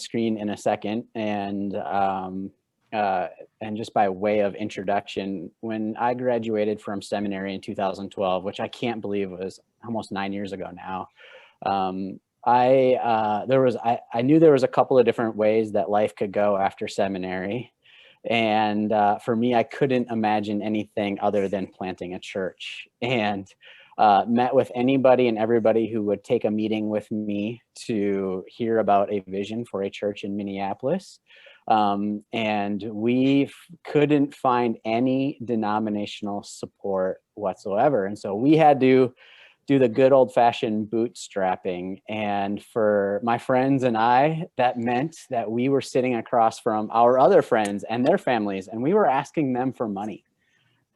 screen in a second, and just by way of introduction, when I graduated from seminary in 2012, which I can't believe was almost 9 years ago now, I knew there was a couple of different ways that life could go after seminary. And for me, I couldn't imagine anything other than planting a church, and met with anybody and everybody who would take a meeting with me to hear about a vision for a church in Minneapolis. And we couldn't find any denominational support whatsoever. And so we had to do the good old-fashioned bootstrapping. And for my friends and I, that meant that we were sitting across from our other friends and their families, and we were asking them for money,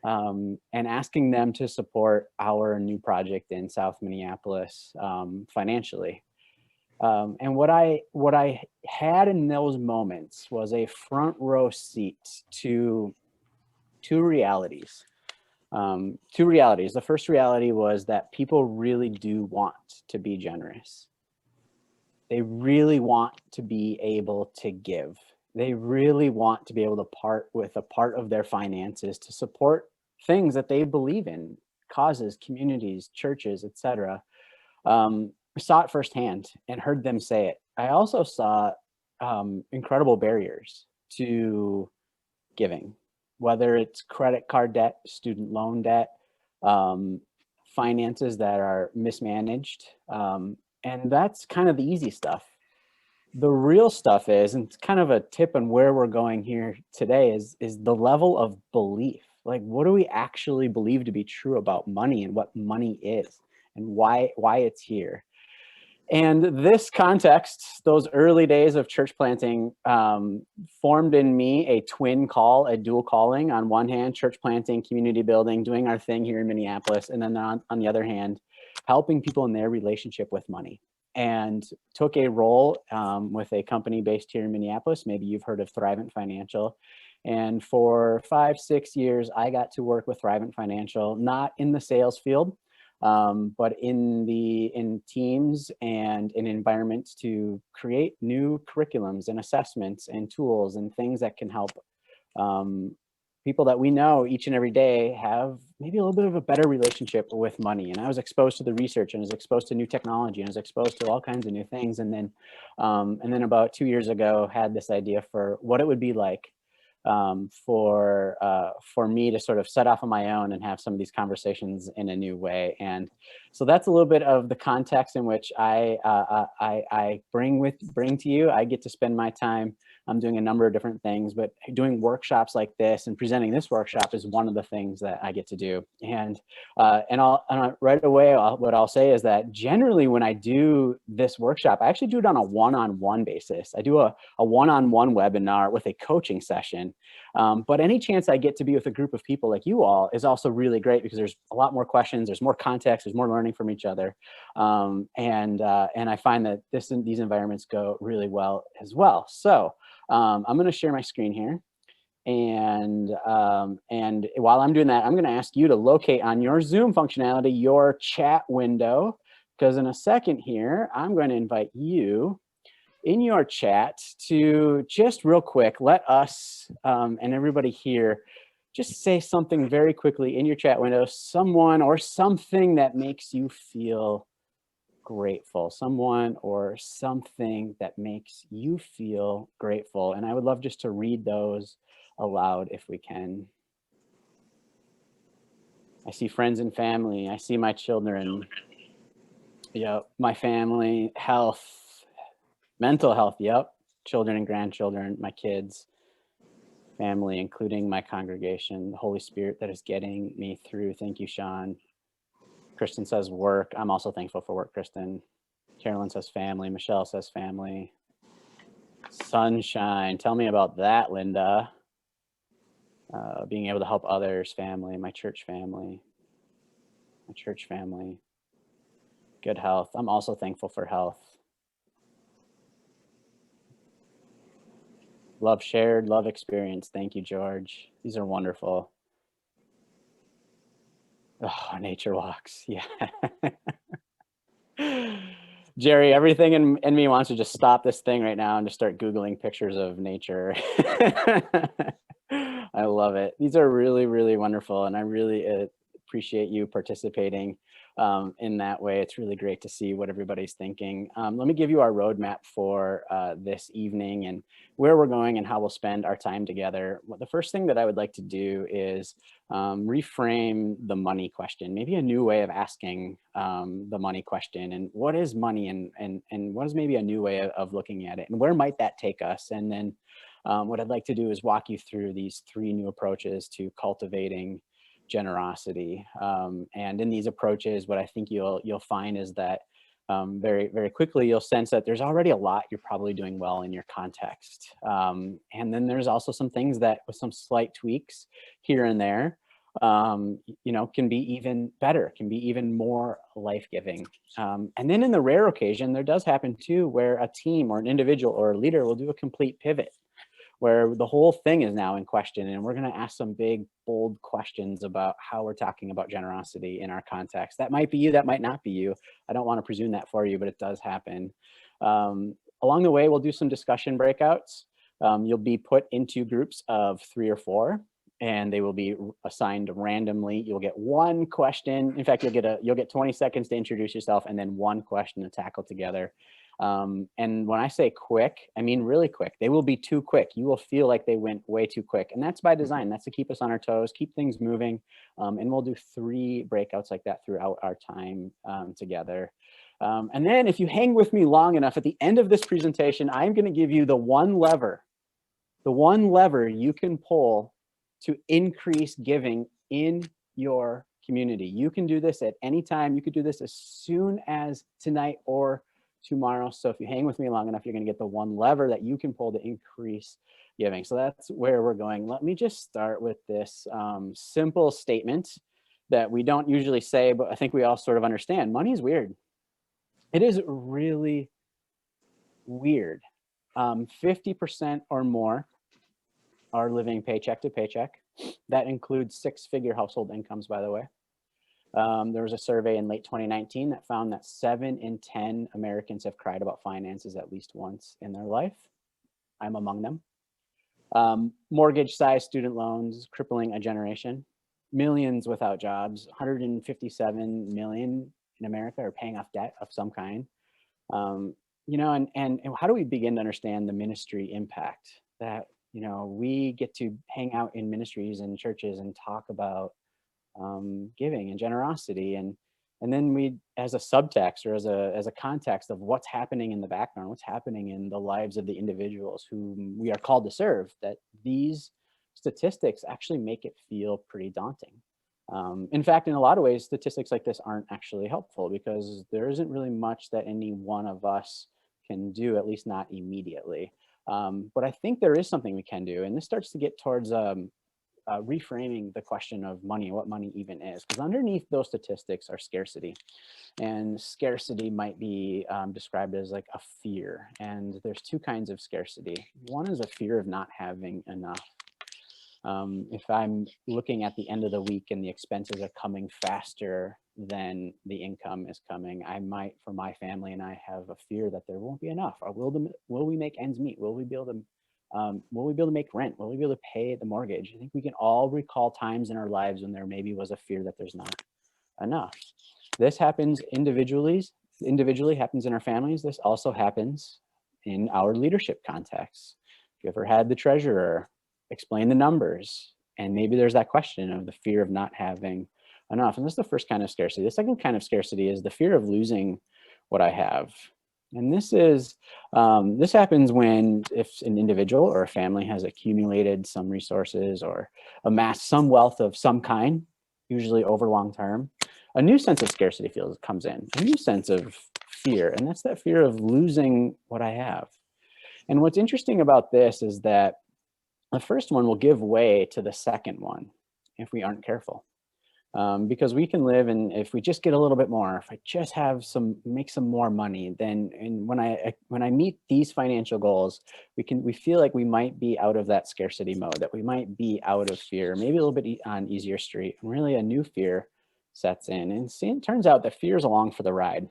and asking them to support our new project in South Minneapolis financially. And what I had in those moments was a front row seat to two realities. The first reality was that people really do want to be generous. They really want to be able to give. They really want to be able to part with a part of their finances to support things that they believe in, causes, communities, churches, etc. I saw it firsthand and heard them say it. I also saw incredible barriers to giving, whether it's credit card debt, student loan debt, finances that are mismanaged. And that's kind of the easy stuff. The real stuff is, and it's kind of a tip on where we're going here today, is the level of belief. Like, what do we actually believe to be true about money and what money is and why it's here? And this context, those early days of church planting, formed in me a twin call, a dual calling. On one hand, church planting, community building, doing our thing here in Minneapolis. And then on the other hand, helping people in their relationship with money. And took a role with a company based here in Minneapolis. Maybe you've heard of Thrivent Financial. And for 5-6 years, I got to work with Thrivent Financial, not in the sales field, but in teams and in environments to create new curriculums and assessments and tools and things that can help people that we know each and every day have maybe a little bit of a better relationship with money. And I was exposed to the research, and was exposed to new technology, and was exposed to all kinds of new things. And then about 2 years ago, had this idea for what it would be like for me to sort of set off on my own and have some of these conversations in a new way. And so that's a little bit of the context in which I bring to you. I get to spend my time doing a number of different things, but doing workshops like this and presenting this workshop is one of the things that I get to do. And right away, what I'll say is that generally when I do this workshop, I actually do it on a one-on-one basis. I do a one-on-one webinar with a coaching session. But any chance I get to be with a group of people like you all is also really great, because there's a lot more questions, there's more context, there's more learning from each other. And I find that these environments go really well as well. So I'm going to share my screen here. And while I'm doing that, I'm going to ask you to locate on your Zoom functionality your chat window, because in a second here, I'm going to invite you in your chat to just real quick, let us and everybody here just say something very quickly in your chat window, someone or something that makes you feel grateful, someone or something that makes you feel grateful. And I would love just to read those aloud if we can. I see friends and family. I see my children. Yep, my family, health, mental health. Yep, children and grandchildren, my kids, family, including my congregation, the Holy Spirit that is getting me through. Thank you, Sean. Kristen says work. I'm also thankful for work, Kristen. Carolyn says family. Michelle says family. Sunshine. Tell me about that, Linda. Being able to help others, family, my church family. Good health. I'm also thankful for health. Love shared, love experienced. Thank you, George. These are wonderful. Oh, nature walks. Yeah. Jerry, everything in me wants to just stop this thing right now and just start Googling pictures of nature. I love it. These are really, really wonderful. And I really appreciate you participating in that way. It's really great to see what everybody's thinking. Let me give you our roadmap for this evening and where we're going and how we'll spend our time together. Well, the first thing that I would like to do is reframe the money question, maybe a new way of asking the money question, and what is money, and what is maybe a new way of looking at it, and where might that take us? And then what I'd like to do is walk you through these 3 new approaches to cultivating generosity. And in these approaches, what I think you'll find is that very, very quickly, you'll sense that there's already a lot you're probably doing well in your context. And then there's also some things that with some slight tweaks here and there, can be even better, can be even more life-giving. And then in the rare occasion, there does happen too, where a team or an individual or a leader will do a complete pivot, where the whole thing is now in question. And we're going to ask some big, bold questions about how we're talking about generosity in our context. That might be you, that might not be you. I don't want to presume that for you, but it does happen. Along the way, we'll do some discussion breakouts. You'll be put into groups of 3 or 4, and they will be assigned randomly. You'll get 1 question. In fact, you'll get 20 seconds to introduce yourself, and then 1 question to tackle together. And when I say quick, I mean really quick. They will be too quick. You will feel like they went way too quick. And that's by design. That's to keep us on our toes, keep things moving. And we'll do 3 breakouts like that throughout our time together. And then if you hang with me long enough, at the end of this presentation, I'm going to give you the one lever you can pull to increase giving in your community. You can do this at any time. You could do this as soon as tonight or tomorrow. So if you hang with me long enough, you're going to get the one lever that you can pull to increase giving. So that's where we're going. Let me just start with this simple statement that we don't usually say, but I think we all sort of understand. Money is weird. It is really weird. 50% or more are living paycheck to paycheck. That includes 6-figure household incomes, by the way. There was a survey in late 2019 that found that 7 in 10 Americans have cried about finances at least once in their life. I'm among them. Mortgage-sized student loans crippling a generation. Millions without jobs. 157 million in America are paying off debt of some kind. And how do we begin to understand the ministry impact that, we get to hang out in ministries and churches and talk about giving and generosity, and then we, as a subtext or as a context of what's happening in the background, what's happening in the lives of the individuals whom we are called to serve, that these statistics actually make it feel pretty daunting. In fact, in a lot of ways, statistics like this aren't actually helpful, because there isn't really much that any one of us can do, at least not immediately. But I think there is something we can do, and this starts to get towards reframing the question of money, what money even is, because underneath those statistics are scarcity, and scarcity might be described as like a fear. And there's 2 kinds of scarcity. One is a fear of not having enough. If I'm looking at the end of the week and the expenses are coming faster than the income is coming, I might, for my family and I, have a fear that there won't be enough. Or will we make ends meet? Will we be able to make rent? Will we be able to pay the mortgage? I think we can all recall times in our lives when there maybe was a fear that there's not enough. This happens individually, happens in our families. This also happens in our leadership contexts. If you ever had the treasurer explain the numbers, and maybe there's that question of the fear of not having enough. And that's the first kind of scarcity. The second kind of scarcity is the fear of losing what I have. And this happens when, if an individual or a family has accumulated some resources or amassed some wealth of some kind, usually over long term, a new sense of scarcity comes in, a new sense of fear, and that's that fear of losing what I have. And what's interesting about this is that the first one will give way to the second one if we aren't careful. Because we can live, and if we just get a little bit more, if I just make some more money, then, and when I meet these financial goals, we feel like we might be out of that scarcity mode, that we might be out of fear, maybe a little bit on easier street. And really, a new fear sets in. And see, it turns out that fear is along for the ride.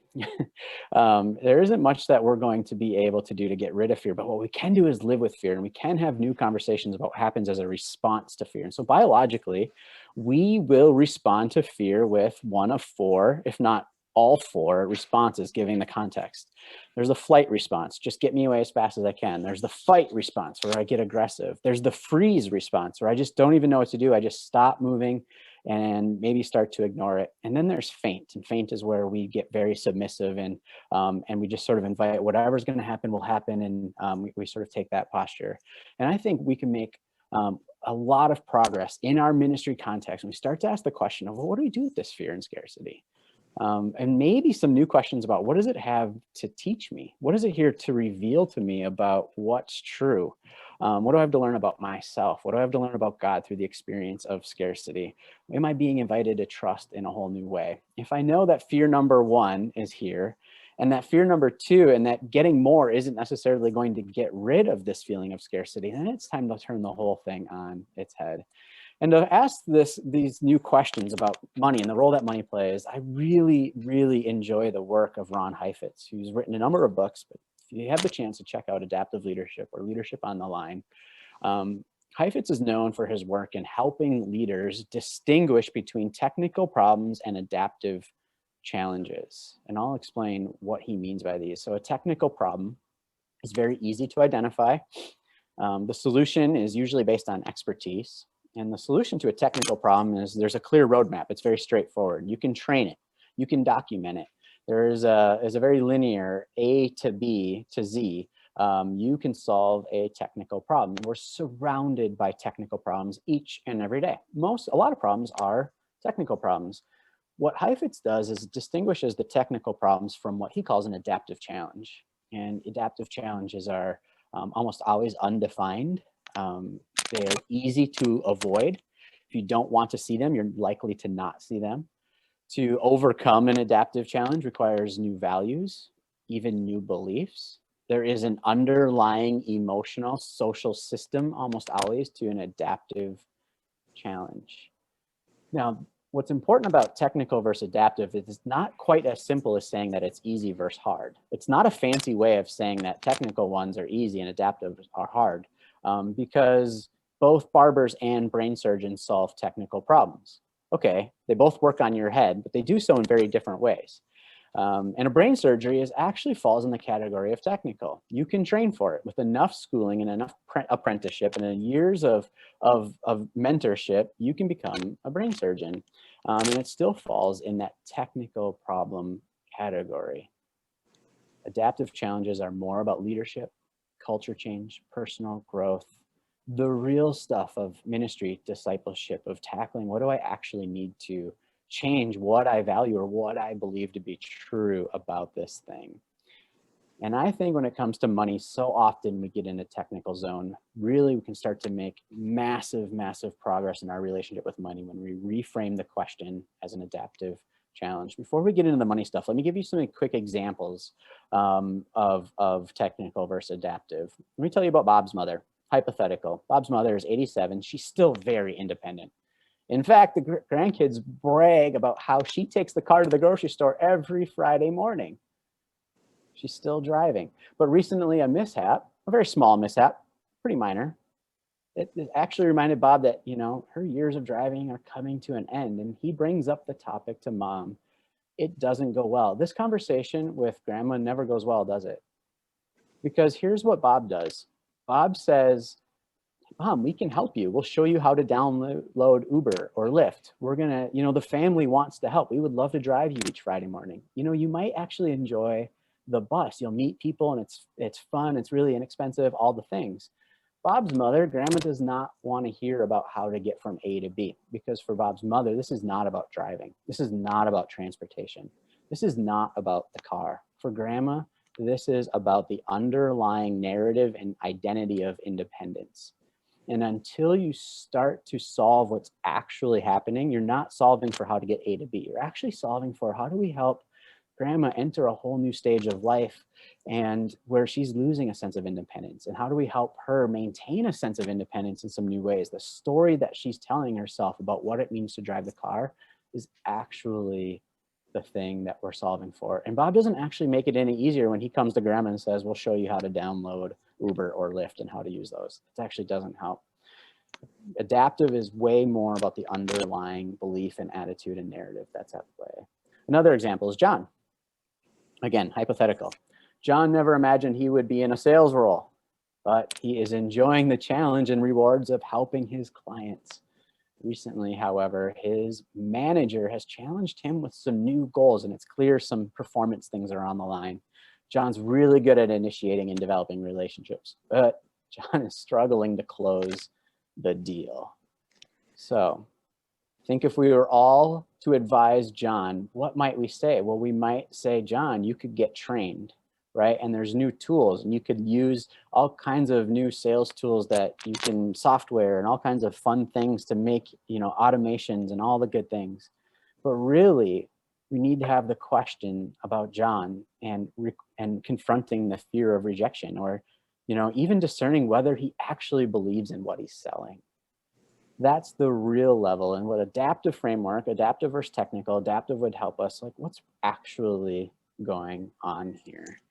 There isn't much that we're going to be able to do to get rid of fear, but what we can do is live with fear, and we can have new conversations about what happens as a response to fear. And so biologically, we will respond to fear with one of four, if not all four responses, giving the context. There's the flight response, just get me away as fast as I can. There's the fight response, where I get aggressive. There's the freeze response, where I just don't even know what to do. I just stop moving and maybe start to ignore it. And then there's faint, and faint is where we get very submissive, and we just sort of invite whatever's going to happen will happen, and we sort of take that posture. And I think we can make a lot of progress in our ministry context when we start to ask the question of, well, what do we do with this fear and scarcity? And maybe some new questions about, what does it have to teach me? What is it here to reveal to me about what's true? What do I have to learn about myself? What do I have to learn about God through the experience of scarcity? Am I being invited to trust in a whole new way? If I know that fear number one is here, and that fear number two, and that getting more isn't necessarily going to get rid of this feeling of scarcity, then it's time to turn the whole thing on its head. And to ask these new questions about money and the role that money plays, I really, really enjoy the work of Ron Heifetz, who's written a number of books. But if you have the chance to check out Adaptive Leadership or Leadership on the Line, Heifetz is known for his work in helping leaders distinguish between technical problems and adaptive challenges. And I'll explain what he means by these. So a technical problem is very easy to identify. The solution is usually based on expertise. And the solution to a technical problem is there's a clear roadmap. It's very straightforward. You can train it. You can document it. There is a very linear A to B to Z. You can solve a technical problem. We're surrounded by technical problems each and every day. A lot of problems are technical problems. What Heifetz does is distinguishes the technical problems from what he calls an adaptive challenge. And adaptive challenges are almost always undefined. They're easy to avoid. If you don't want to see them, you're likely to not see them. To overcome an adaptive challenge requires new values, even new beliefs. There is an underlying emotional, social system almost always to an adaptive challenge. Now, what's important about technical versus adaptive is it's not quite as simple as saying that it's easy versus hard. It's not a fancy way of saying that technical ones are easy and adaptive are hard, because both barbers and brain surgeons solve technical problems. Okay, they both work on your head, but they do so in very different ways. And a brain surgery actually falls in the category of technical. You can train for it with enough schooling and enough apprenticeship and years of mentorship. You can become a brain surgeon, and it still falls in that technical problem category. Adaptive challenges are more about leadership, culture change, personal growth, the real stuff of ministry, discipleship, of tackling what do I actually need to change, what I value or what I believe to be true about this thing. And I think when it comes to money, so often we get in a technical zone. Really, we can start to make massive, massive progress in our relationship with money when we reframe the question as an adaptive challenge. Before we get into the money stuff, let me give you some quick examples of technical versus adaptive. Let me tell you about Bob's mother. Hypothetical. Bob's mother is 87. She's still very independent. In fact, the grandkids brag about how she takes the car to the grocery store every Friday morning. She's still driving. But recently a mishap, a very small mishap, pretty minor, it actually reminded Bob that, her years of driving are coming to an end. And he brings up the topic to Mom. It doesn't go well. This conversation with Grandma never goes well, does it? Because here's what Bob does. Bob says, Mom, we can help you. We'll show you how to download Uber or Lyft. We're going to, the family wants to help. We would love to drive you each Friday morning. You might actually enjoy the bus. You'll meet people and it's fun. It's really inexpensive, all the things. Bob's mother, Grandma, does not want to hear about how to get from A to B, because for Bob's mother, this is not about driving. This is not about transportation. This is not about the car. For Grandma, this is about the underlying narrative and identity of independence. And until you start to solve what's actually happening, you're not solving for how to get A to B. You're actually solving for how do we help Grandma enter a whole new stage of life and where she's losing a sense of independence. And how do we help her maintain a sense of independence in some new ways? The story that she's telling herself about what it means to drive the car is actually the thing that we're solving for. And Bob doesn't actually make it any easier when he comes to Grandma and says, we'll show you how to download Uber or Lyft and how to use those. It actually doesn't help. Adaptive is way more about the underlying belief and attitude and narrative that's at play. Another example is John. Again, hypothetical. John never imagined he would be in a sales role, but he is enjoying the challenge and rewards of helping his clients. Recently, however, his manager has challenged him with some new goals, and it's clear some performance things are on the line. John's really good at initiating and developing relationships, but John is struggling to close the deal. So think if we were all to advise John, what might we say? Well, we might say, John, you could get trained, right? And there's new tools, and you could use all kinds of new sales tools that you can, software and all kinds of fun things to make, you know, automations and all the good things. But really, we need to have the question about John and confronting the fear of rejection, or, you know, even discerning whether he actually believes in what he's selling. That's the real level. And what adaptive framework, adaptive versus technical, adaptive would help us, like, what's actually going on here?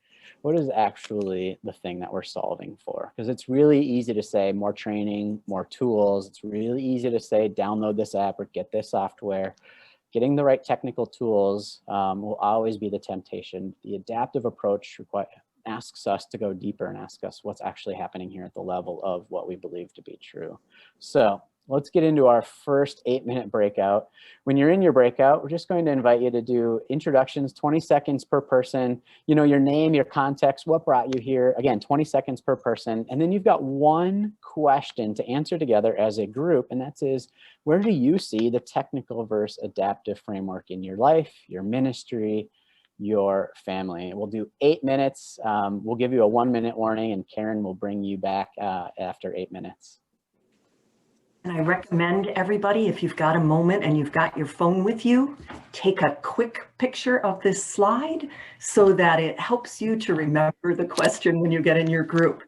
What is actually the thing that we're solving for? Because it's really easy to say more training, more tools. It's really easy to say download this app or get this software. Getting the right technical tools will always be the temptation. The adaptive approach asks us to go deeper and ask us what's actually happening here at the level of what we believe to be true. So let's get into our first 8-minute breakout. When you're in your breakout, we're just going to invite you to do introductions, 20 seconds per person, you know, your name, your context, what brought you here. Again, 20 seconds per person. And then you've got one question to answer together as a group. And that is, where do you see the technical versus adaptive framework in your life, your ministry, your family? We'll do 8 minutes. We'll give you a 1-minute warning, and Karen will bring you back after 8 minutes. And I recommend everybody, if you've got a moment and you've got your phone with you, take a quick picture of this slide so that it helps you to remember the question when you get in your group.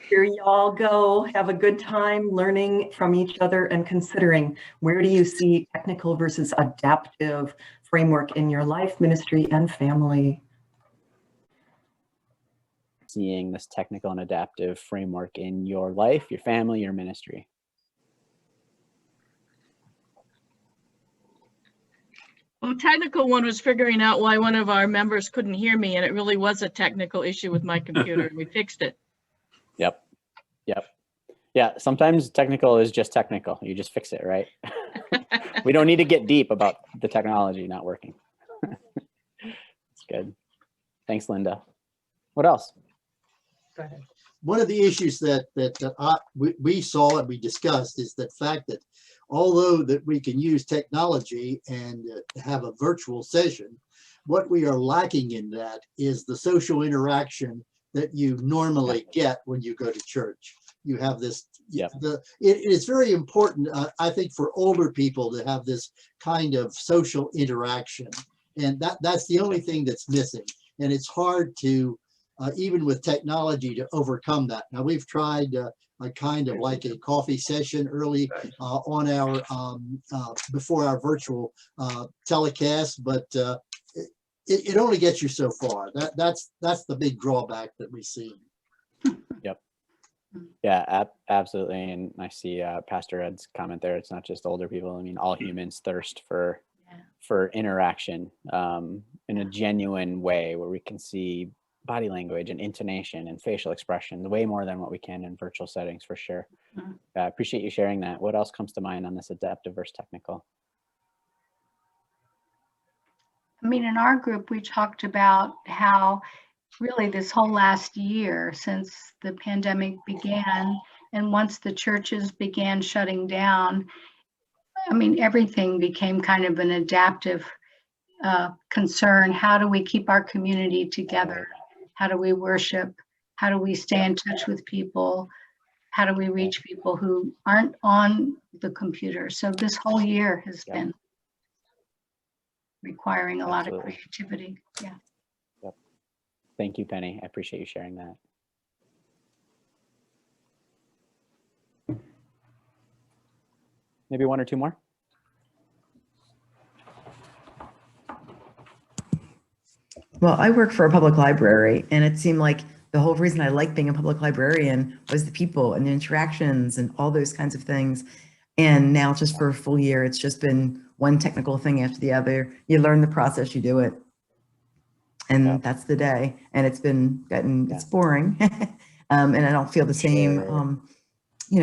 Here y'all go, have a good time learning from each other and considering, where do you see technical versus adaptive framework in your life, ministry, and family? Seeing this technical and adaptive framework in your life, your family, your ministry. Well, technical one was figuring out why one of our members couldn't hear me, and it really was a technical issue with my computer, and we fixed it. Yep. Yeah, sometimes technical is just technical. You just fix it, right? We don't need to get deep about the technology not working. That's good. Thanks, Linda. What else? Go ahead. One of the issues that we saw and we discussed is the fact that although that we can use technology and have a virtual session, what we are lacking in that is the social interaction that you normally get when you go to church. You have this, it is very important, I think, for older people to have this kind of social interaction. And that's the only thing that's missing. And it's hard to, even with technology, to overcome that. Now, we've tried a kind of like a coffee session early on our before our virtual telecast, but it only gets you so far. That's the big drawback that we see. Yep. Yeah, absolutely. And I see Pastor Ed's comment there. It's not just older people. I mean, all humans thirst for interaction in a genuine way where we can see body language and intonation and facial expression way more than what we can in virtual settings, for sure. I appreciate you sharing that. What else comes to mind on this adaptive versus technical? I mean, in our group, we talked about how really this whole last year since the pandemic began, and once the churches began shutting down, I mean, everything became kind of an adaptive concern. How do we keep our community together? How do we worship? How do we stay in touch with people? How do we reach people who aren't on the computer? So this whole year has been requiring a lot of creativity. Yeah. Yep. Thank you, Penny. I appreciate you sharing that. Maybe one or two more. Well, I work for a public library, and it seemed like the whole reason I liked being a public librarian was the people and the interactions and all those kinds of things. And now just for a full year, it's just been one technical thing after the other. You learn the process, you do it. And that's the day. And it's it's boring. And I don't feel the same,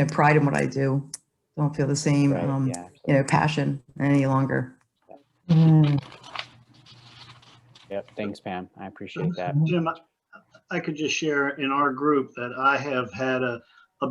pride in what I do. Don't feel the same, passion any longer. Yep. Thanks, Pam. I appreciate that. Jim, I could just share in our group that I have had a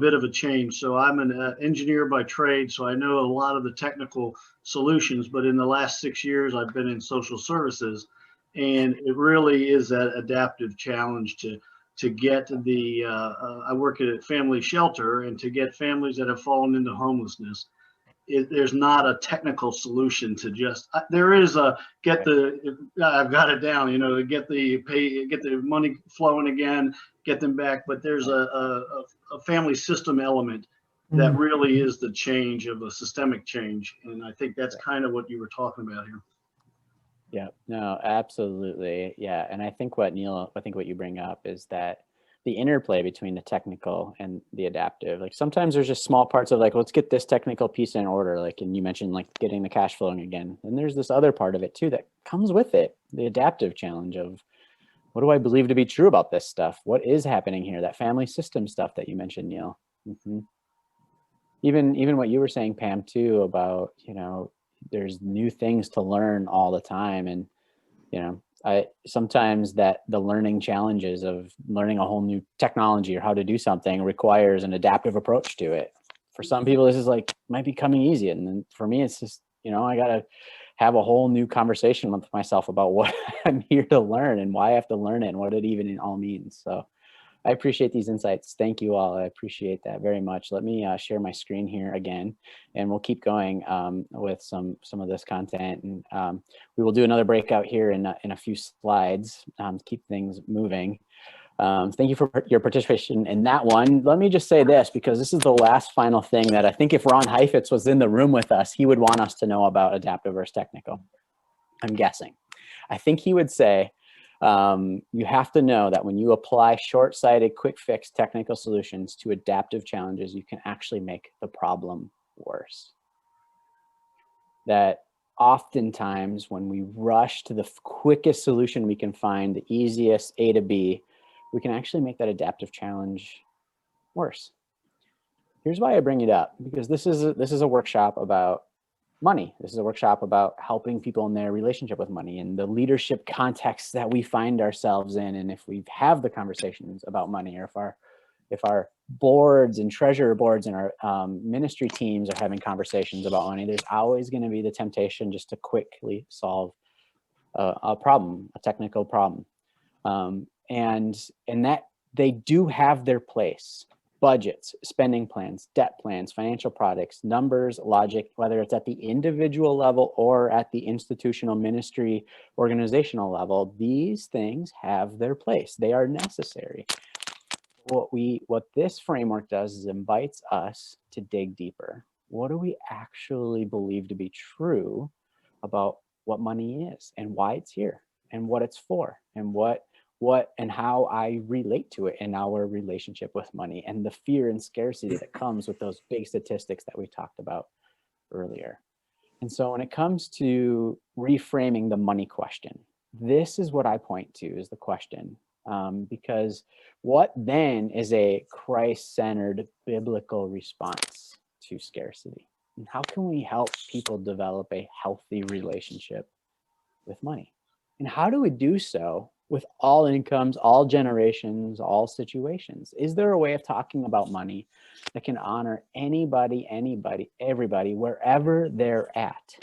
bit of a change. So I'm an engineer by trade, so I know a lot of the technical solutions, but in the last 6 years, I've been in social services, and it really is that adaptive challenge to get the, I work at a family shelter, and to get families that have fallen into homelessness. There's not a technical solution to just, there is a I've got it down, to get the money flowing again, get them back. But there's a family system element that really is the change of a systemic change. And I think that's kind of what you were talking about here. Yeah, no, absolutely. Yeah. And I think what you bring up is that the interplay between the technical and the adaptive, like sometimes there's just small parts of like, let's get this technical piece in order. Like, and you mentioned like getting the cash flowing again. And there's this other part of it too, that comes with it, the adaptive challenge of what do I believe to be true about this stuff? What is happening here? That family system stuff that you mentioned, Neil. Even what you were saying, Pam, too, about, there's new things to learn all the time. And, sometimes that the learning challenges of learning a whole new technology or how to do something requires an adaptive approach to it. For some people, this is like, might be coming easy. And then for me, it's just, I got to have a whole new conversation with myself about what I'm here to learn and why I have to learn it and what it even all means. So I appreciate these insights. Thank you all. I appreciate that very much. Let me share my screen here again, and we'll keep going with some of this content. And we will do another breakout here in a few slides to keep things moving. Thank you for your participation in that one. Let me just say this, because this is the last final thing that I think if Ron Heifetz was in the room with us, he would want us to know about adaptive versus technical. I'm guessing. I think he would say, you have to know that when you apply short-sighted, quick fix technical solutions to adaptive challenges, you can actually make the problem worse. That oftentimes when we rush to the quickest solution we can find, the easiest A to B, we can actually make that adaptive challenge worse. Here's why I bring it up, because this is a workshop about money. This is a workshop about helping people in their relationship with money and the leadership context that we find ourselves in. And if we have the conversations about money, or if our boards and treasurer boards and our ministry teams are having conversations about money, there's always going to be the temptation just to quickly solve a problem, a technical problem. And that they do have their place. Budgets, spending plans, debt plans, financial products, numbers, logic, whether it's at the individual level or at the institutional ministry organizational level, these things have their place. They are necessary. What this framework does is invites us to dig deeper. What do we actually believe to be true about what money is and why it's here and what it's for and what and how I relate to it in our relationship with money, and the fear and scarcity that comes with those big statistics that we talked about earlier. And so when it comes to reframing the money question, this is what I point to as the question, because what then is a Christ-centered biblical response to scarcity? And how can we help people develop a healthy relationship with money? And how do we do so with all incomes, all generations, all situations? Is there a way of talking about money that can honor anybody, everybody, wherever they're at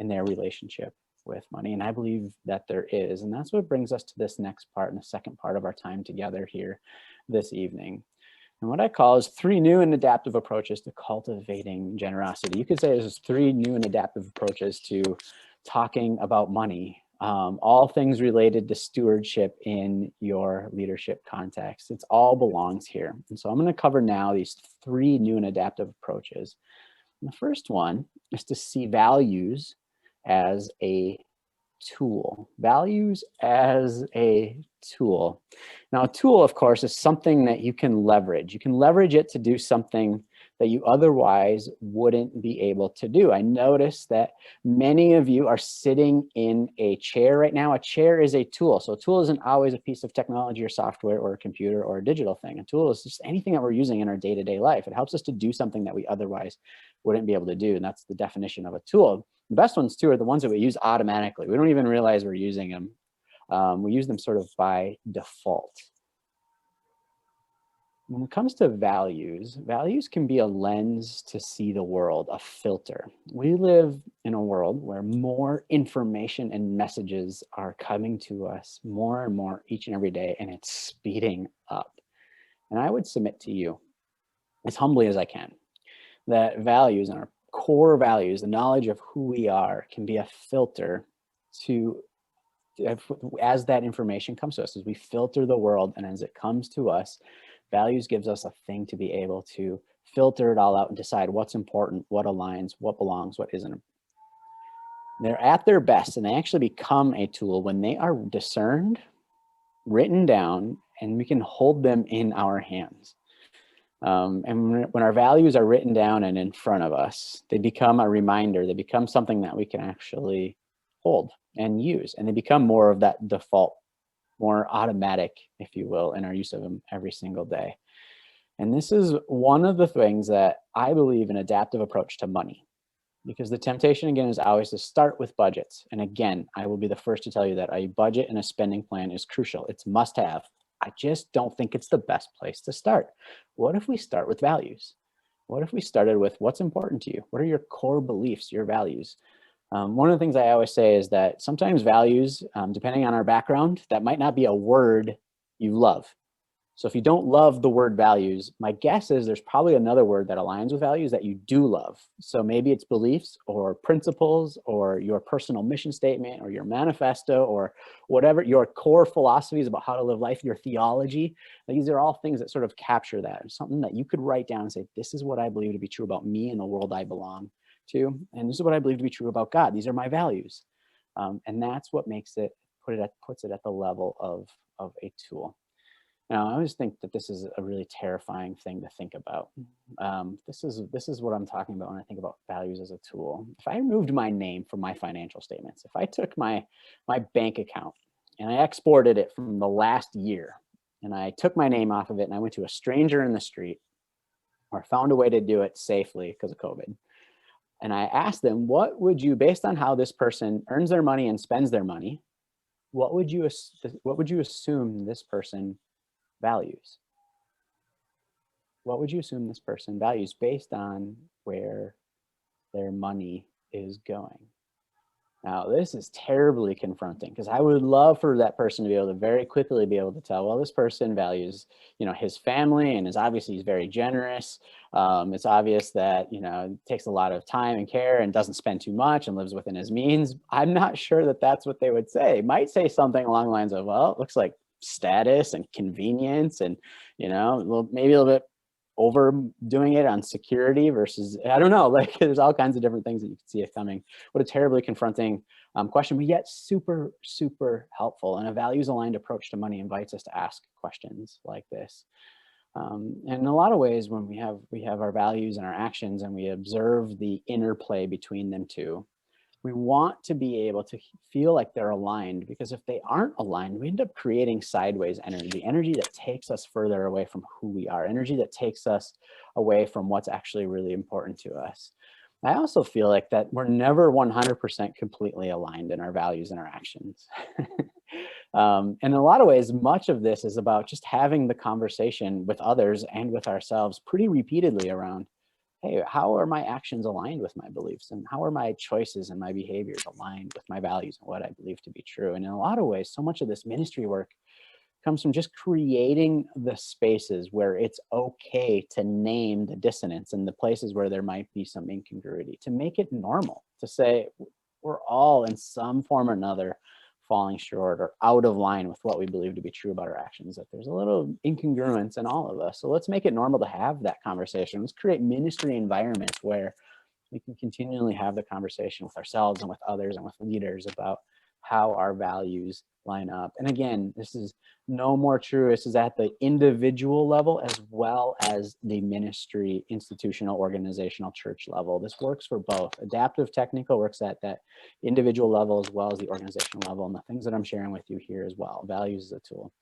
in their relationship with money? And I believe that there is. And that's what brings us to this next part and the second part of our time together here this evening. And what I call is 3 new and adaptive approaches to cultivating generosity. You could say there's 3 new and adaptive approaches to talking about money. All things related to stewardship in your leadership context. It all belongs here. And so I'm going to cover now these 3 new and adaptive approaches. And the first one is to see values as a tool. Values as a tool. Now, a tool, of course, is something that you can leverage. You can leverage it to do something that you otherwise wouldn't be able to do. I notice that many of you are sitting in a chair right now. A chair is a tool. So a tool isn't always a piece of technology or software or a computer or a digital thing. A tool is just anything that we're using in our day-to-day life. It helps us to do something that we otherwise wouldn't be able to do. And that's the definition of a tool. The best ones too are the ones that we use automatically. We don't even realize we're using them. We use them sort of by default. When it comes to values, values can be a lens to see the world, a filter. We live in a world where more information and messages are coming to us more and more each and every day, and it's speeding up. And I would submit to you, as humbly as I can, that values and our core values, the knowledge of who we are, can be a filter to, as that information comes to us, as we filter the world and as it comes to us, values gives us a thing to be able to filter it all out and decide what's important, what aligns, what belongs, what isn't. They're at their best, and they actually become a tool when they are discerned, written down, and we can hold them in our hands. And when our values are written down and in front of us, they become a reminder. They become something that we can actually hold and use, and they become more of that default, more automatic, if you will, in our use of them every single day. And this is one of the things that I believe an adaptive approach to money, because the temptation again is always to start with budgets. And again, I will be the first to tell you that a budget and a spending plan is crucial. It's must have. I just don't think it's the best place to start. What if we start with values? What if we started with what's important to you? What are your core beliefs, your values? One of the things I always say is that sometimes values, depending on our background, that might not be a word you love. So if you don't love the word values, my guess is there's probably another word that aligns with values that you do love. So maybe it's beliefs or principles or your personal mission statement or your manifesto or whatever, your core philosophies about how to live life, your theology. These are all things that sort of capture that. Something that you could write down and say, this is what I believe to be true about me and the world I belong to. And this is what I believe to be true about God. These are my values. And that's what makes it, puts it at the level of a tool. Now, I always think that this is a really terrifying thing to think about. This is what I'm talking about when I think about values as a tool. If I removed my name from my financial statements, if I took my bank account and I exported it from the last year, and I took my name off of it and I went to a stranger in the street, or found a way to do it safely because of COVID, and I asked them, what would you, based on how this person earns their money and spends their money, what would you assume this person values? What would you assume this person values based on where their money is going? Now, this is terribly confronting, because I would love for that person to be able to very quickly be able to tell, well, this person values, his family, and is obviously he's very generous. It's obvious that, it takes a lot of time and care and doesn't spend too much and lives within his means. I'm not sure that that's what they would say. Might say something along the lines of, well, it looks like status and convenience and, maybe a little bit overdoing it on security versus, I don't know, like there's all kinds of different things that you can see it coming. What a terribly confronting question, but yet super, super helpful. And a values aligned approach to money invites us to ask questions like this. And in a lot of ways, when we have our values and our actions and we observe the interplay between them two, we want to be able to feel like they're aligned, because if they aren't aligned, we end up creating sideways energy that takes us further away from who we are, energy that takes us away from what's actually really important to us. I also feel like that we're never 100% completely aligned in our values and our actions. And in a lot of ways, much of this is about just having the conversation with others and with ourselves pretty repeatedly around, hey, how are my actions aligned with my beliefs, and how are my choices and my behaviors aligned with my values and what I believe to be true? And in a lot of ways, so much of this ministry work comes from just creating the spaces where it's okay to name the dissonance and the places where there might be some incongruity, to make it normal, to say we're all in some form or another falling short or out of line with what we believe to be true about our actions, that there's a little incongruence in all of us. So let's make it normal to have that conversation. Let's create ministry environments where we can continually have the conversation with ourselves and with others and with leaders about how our values line up. And again, this is no more true. This is at the individual level as well as the ministry, institutional, organizational, church level. This works for both. Adaptive technical works at that individual level as well as the organizational level. And the things that I'm sharing with you here as well, values is a tool.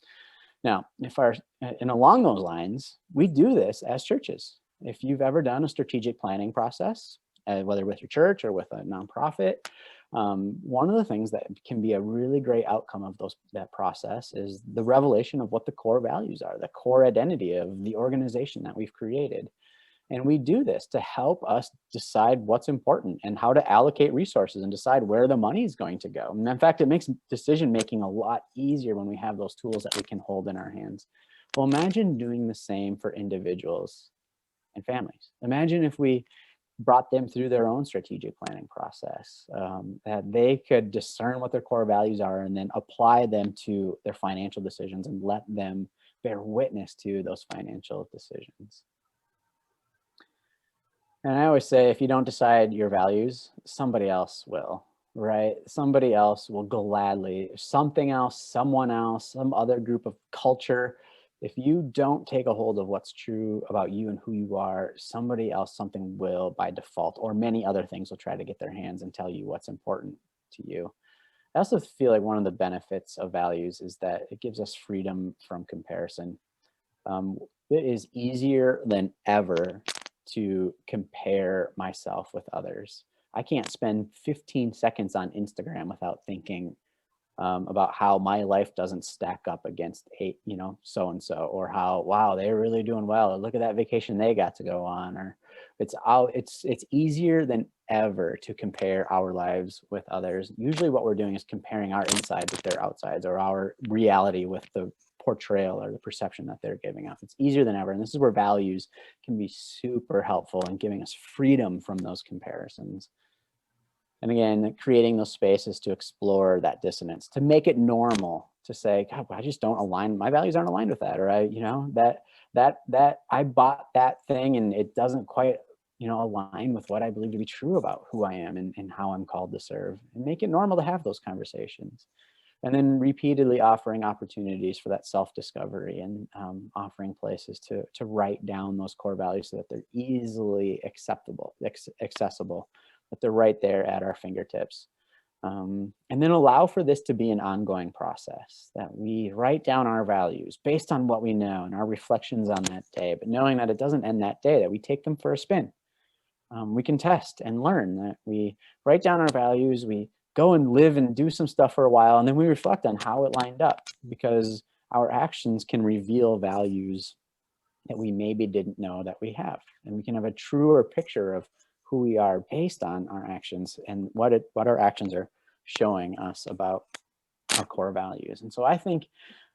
Now, and along those lines, we do this as churches. If you've ever done a strategic planning process, whether with your church or with a nonprofit, one of the things that can be a really great outcome of that process is the revelation of what the core values are, the core identity of the organization that we've created. And we do this to help us decide what's important and how to allocate resources and decide where the money is going to go. And in fact, it makes decision making a lot easier when we have those tools that we can hold in our hands. Well, imagine doing the same for individuals and families. Imagine if we brought them through their own strategic planning process, that they could discern what their core values are and then apply them to their financial decisions and let them bear witness to those financial decisions. And I always say, if you don't decide your values, somebody else will, right? Somebody else will gladly, something else, someone else, some other group of culture. If you don't take a hold of what's true about you and who you are, somebody else, something will by default, or many other things will try to get their hands and tell you what's important to you. I also feel like one of the benefits of values is that it gives us freedom from comparison. It is easier than ever to compare myself with others. I can't spend 15 seconds on Instagram without thinking about how my life doesn't stack up against so-and-so, or how, wow, they're really doing well, or look at that vacation they got to go on, or it's easier than ever to compare our lives with others. Usually what we're doing is comparing our insides with their outsides, or our reality with the portrayal or the perception that they're giving us. It's easier than ever. And this is where values can be super helpful in giving us freedom from those comparisons. And again, creating those spaces to explore that dissonance, to make it normal, to say, God, I just don't align, my values aren't aligned with that, or that I bought that thing and it doesn't quite, align with what I believe to be true about who I am and how I'm called to serve. And make it normal to have those conversations. And then repeatedly offering opportunities for that self-discovery, and offering places to write down those core values so that they're easily accessible, that they're right there at our fingertips. And then allow for this to be an ongoing process, that we write down our values based on what we know and our reflections on that day, but knowing that it doesn't end that day, that we take them for a spin. We can test and learn, that we write down our values, we go and live and do some stuff for a while, and then we reflect on how it lined up, because our actions can reveal values that we maybe didn't know that we have. And we can have a truer picture of who we are based on our actions and what our actions are showing us about our core values. And so I think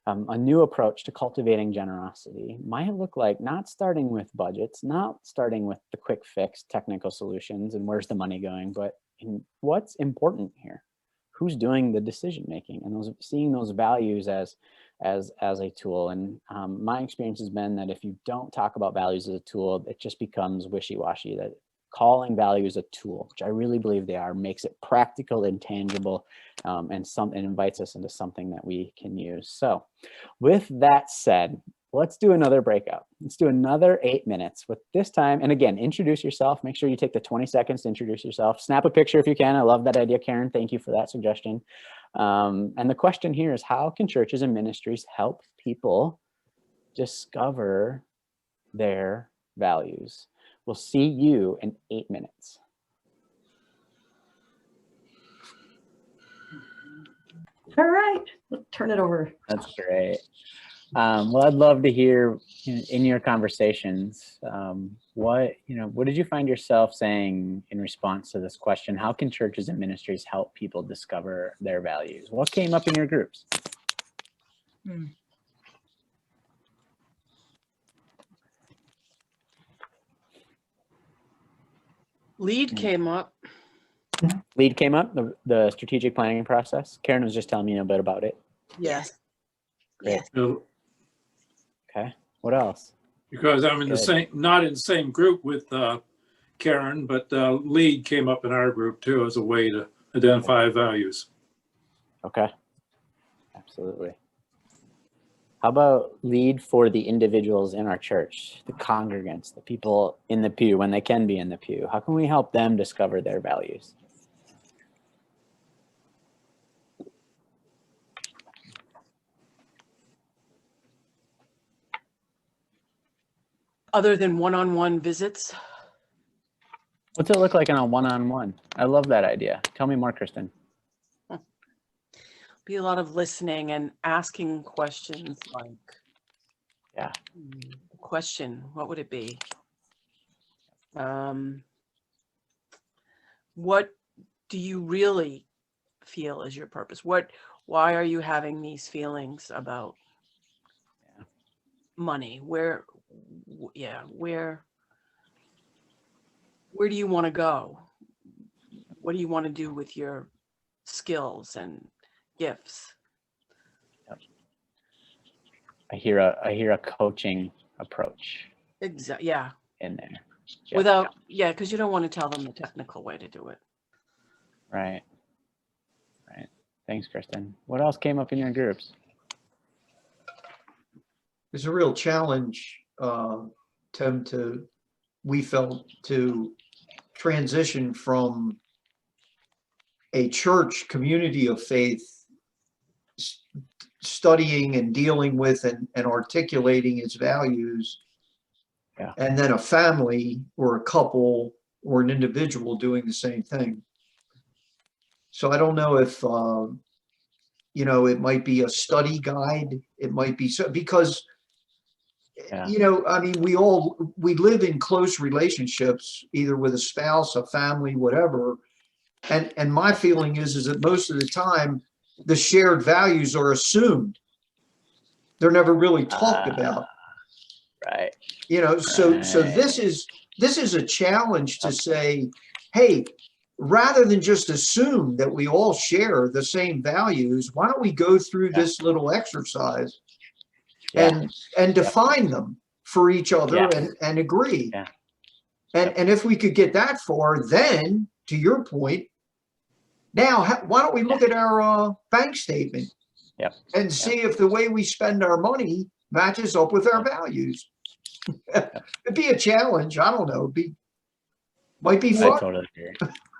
a new approach to cultivating generosity might look like not starting with budgets, not starting with the quick fix technical solutions and where's the money going, but in what's important here, who's doing the decision making, and seeing those values as a tool. And my experience has been that if you don't talk about values as a tool, it just becomes wishy-washy. That calling values a tool, which I really believe they are, makes it practical and tangible, and invites us into something that we can use. So with that said, let's do another breakout. Let's do another 8 minutes with this time. And again, introduce yourself. Make sure you take the 20 seconds to introduce yourself. Snap a picture if you can. I love that idea, Karen. Thank you for that suggestion. And the question here is, how can churches and ministries help people discover their values? We'll see you in 8 minutes. All right, let's turn it over. That's great. Well, I'd love to hear in your conversations, what did you find yourself saying in response to this question? How can churches and ministries help people discover their values? What came up in your groups? Lead came up. Lead came up, the strategic planning process. Karen was just telling me a bit about it. Yes. Great. Yes. Okay. What else? Because I'm in the same, not in the same group with Karen, but lead came up in our group too as a way to identify values. Okay, absolutely. How about lead for the individuals in our church, the congregants, the people in the pew when they can be in the pew? How can we help them discover their values? Other than one-on-one visits? What's it look like in a one-on-one? I love that idea. Tell me more, Kristen. Be a lot of listening and asking questions like, Yeah. question, what would it be? What do you really feel is your purpose? Why are you having these feelings about money? Where do you want to go? What do you want to do with your skills and gifts? I hear a coaching approach Exactly. Yeah. in there. Without, because you don't want to tell them the technical way to do it. Right. Right. Thanks, Kristen. What else came up in your groups? It's a real challenge, Tim, we felt to transition from a church community of faith studying and dealing with and articulating its values, and then a family or a couple or an individual doing the same thing. So I don't know if, it might be a study guide. It might be because, I mean, we live in close relationships, either with a spouse, a family, whatever. And my feeling is that most of the time, the shared values are assumed. They're never really talked about. Right. So this is a challenge to say, hey, rather than just assume that we all share the same values, why don't we go through this little exercise and define them for each other and agree. And if we could get that far, then to your point, now why don't we look at our bank statement and see if the way we spend our money matches up with our values. It'd be a challenge. I don't know. Might be fun. I totally agree.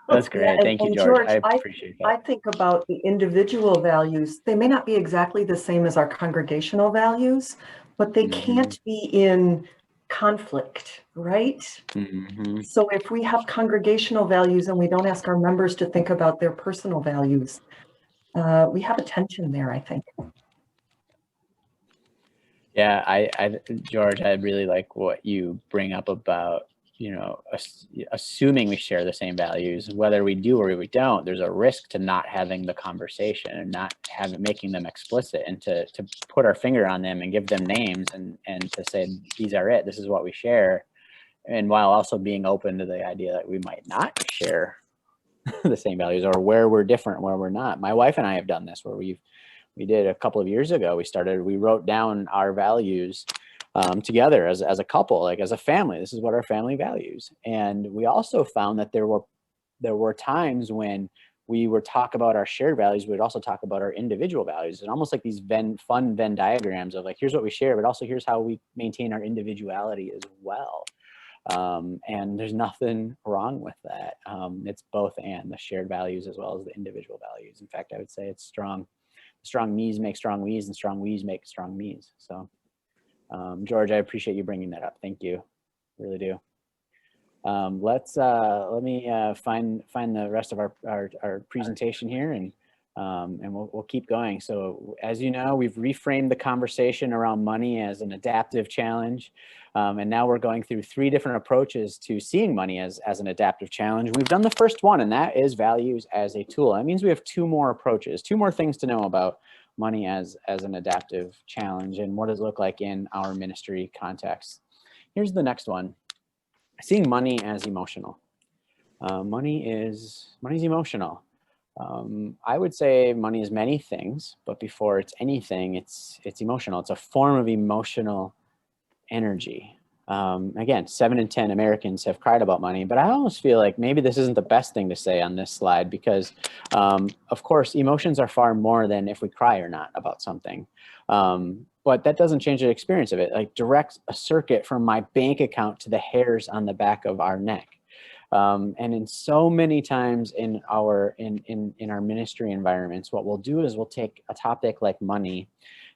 That's great. Thank you, George. I appreciate that. I think about the individual values. They may not be exactly the same as our congregational values, but they can't be in conflict, right? Mm-hmm. So if we have congregational values and we don't ask our members to think about their personal values, we have a tension there, I think. Yeah, George, I really like what you bring up about, assuming we share the same values, whether we do or we don't. There's a risk to not having the conversation and not making them explicit, and to put our finger on them and give them names and to say, these are it. This is what we share. And while also being open to the idea that we might not share the same values, or where we're different, where we're not. My wife and I have done this, where we did a couple of years ago. We wrote down our values together as a couple, like as a family. This is what our family values. And we also found that there were times when we would talk about our shared values, we'd also talk about our individual values, and almost like these fun Venn diagrams of like, here's what we share, but also here's how we maintain our individuality as well. And there's nothing wrong with that. It's both and, the shared values as well as the individual values. In fact, I would say it's strong. Strong me's make strong we's, and strong we's make strong me's. So, George, I appreciate you bringing that up. Thank you, really do. Let me find the rest of our presentation here, and we'll keep going. So, as you know, we've reframed the conversation around money as an adaptive challenge, and now we're going through 3 different approaches to seeing money as an adaptive challenge. We've done the first one, and that is values as a tool. That means we have 2 more approaches, 2 more things to know about money as an adaptive challenge, and what does it look like in our ministry context. Here's the next one: seeing money as emotional. Money is emotional. I would say money is many things, but before it's anything, it's emotional. It's a form of emotional energy. Again, 7 in 10 Americans have cried about money, but I almost feel like maybe this isn't the best thing to say on this slide because, of course, emotions are far more than if we cry or not about something. But that doesn't change the experience of it. Like direct a circuit from my bank account to the hairs on the back of our neck. And in so many times in our ministry environments, what we'll do is we'll take a topic like money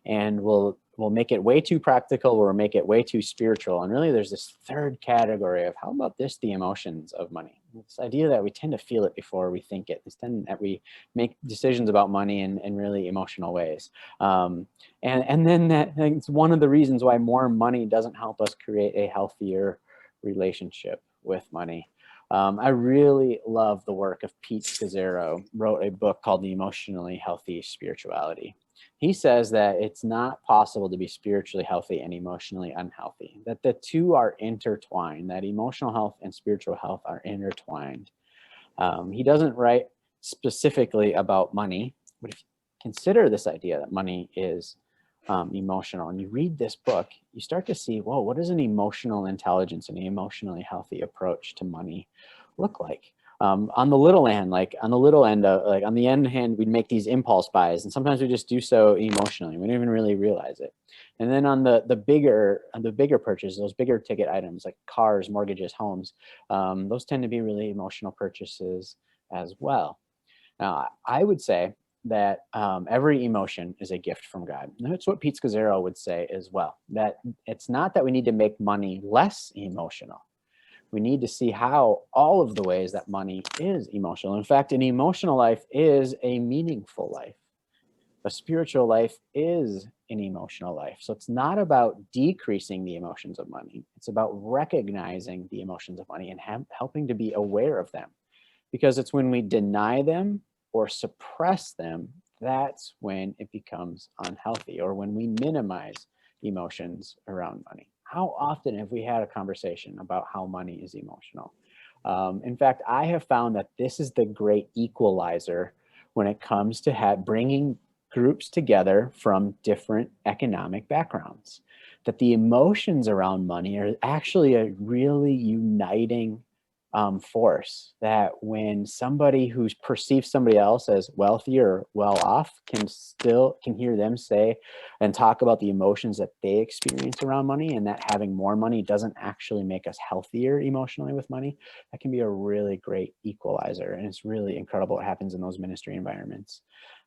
and we'll make it way too practical, or make it way too spiritual. And really there's this third category of how about this, the emotions of money. This idea that we tend to feel it before we think it. That we make decisions about money in really emotional ways. And then it's one of the reasons why more money doesn't help us create a healthier relationship with money. I really love the work of Pete Scazzero, wrote a book called The Emotionally Healthy Spirituality. He says that it's not possible to be spiritually healthy and emotionally unhealthy, that the two are intertwined, that emotional health and spiritual health are intertwined. He doesn't write specifically about money, but if you consider this idea that money is emotional, and you read this book, you start to see, whoa, what does an emotional intelligence and an emotionally healthy approach to money look like? On the little end, like on the end hand, we'd make these impulse buys, and sometimes we just do so emotionally. We don't even really realize it. And then on the bigger purchases, those bigger ticket items like cars, mortgages, homes, those tend to be really emotional purchases as well. Now, I would say that every emotion is a gift from God. And that's what Pete Scazzero would say as well, that it's not that we need to make money less emotional. We need to see how all of the ways that money is emotional. In fact, an emotional life is a meaningful life. A spiritual life is an emotional life. So it's not about decreasing the emotions of money. It's about recognizing the emotions of money and helping to be aware of them. Because it's when we deny them or suppress them, that's when it becomes unhealthy, or when we minimize emotions around money. How often have we had a conversation about how money is emotional? In fact, I have found that this is the great equalizer when it comes to bringing groups together from different economic backgrounds. That the emotions around money are actually a really uniting force, that when somebody who perceives somebody else as wealthy or well off can hear them say and talk about the emotions that they experience around money, and that having more money doesn't actually make us healthier emotionally with money, that can be a really great equalizer. And it's really incredible what happens in those ministry environments.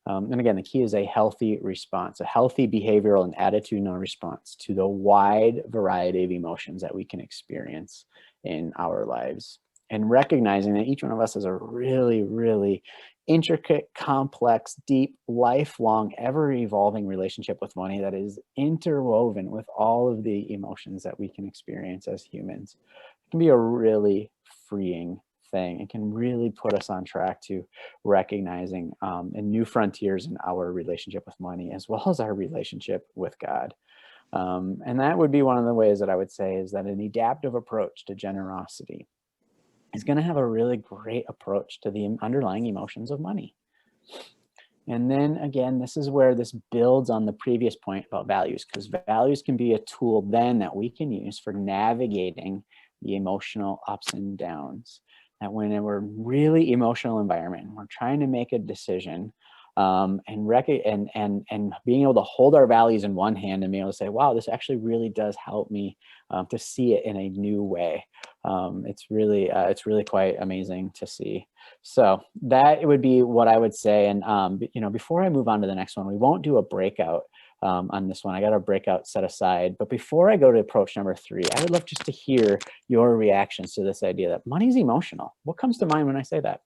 And again, the key is a healthy response, a healthy behavioral and attitudinal response to the wide variety of emotions that we can experience in our lives. And recognizing that each one of us has a really, really intricate, complex, deep, lifelong, ever-evolving relationship with money that is interwoven with all of the emotions that we can experience as humans. It can be a really freeing thing. It can really put us on track to recognizing new frontiers in our relationship with money, as well as our relationship with God. And that would be one of the ways that I would say is that an adaptive approach to generosity is going to have a really great approach to the underlying emotions of money. And then again, this is where this builds on the previous point about values, because values can be a tool then that we can use for navigating the emotional ups and downs. That when we're really emotional environment, we're trying to make a decision, and being able to hold our values in one hand and be able to say, wow, this actually really does help me to see it in a new way. It's really quite amazing to see. So that would be what I would say. And before I move on to the next one, we won't do a breakout on this one. I got a breakout set aside. But before I go to approach number 3, I would love just to hear your reactions to this idea that money is emotional. What comes to mind when I say that?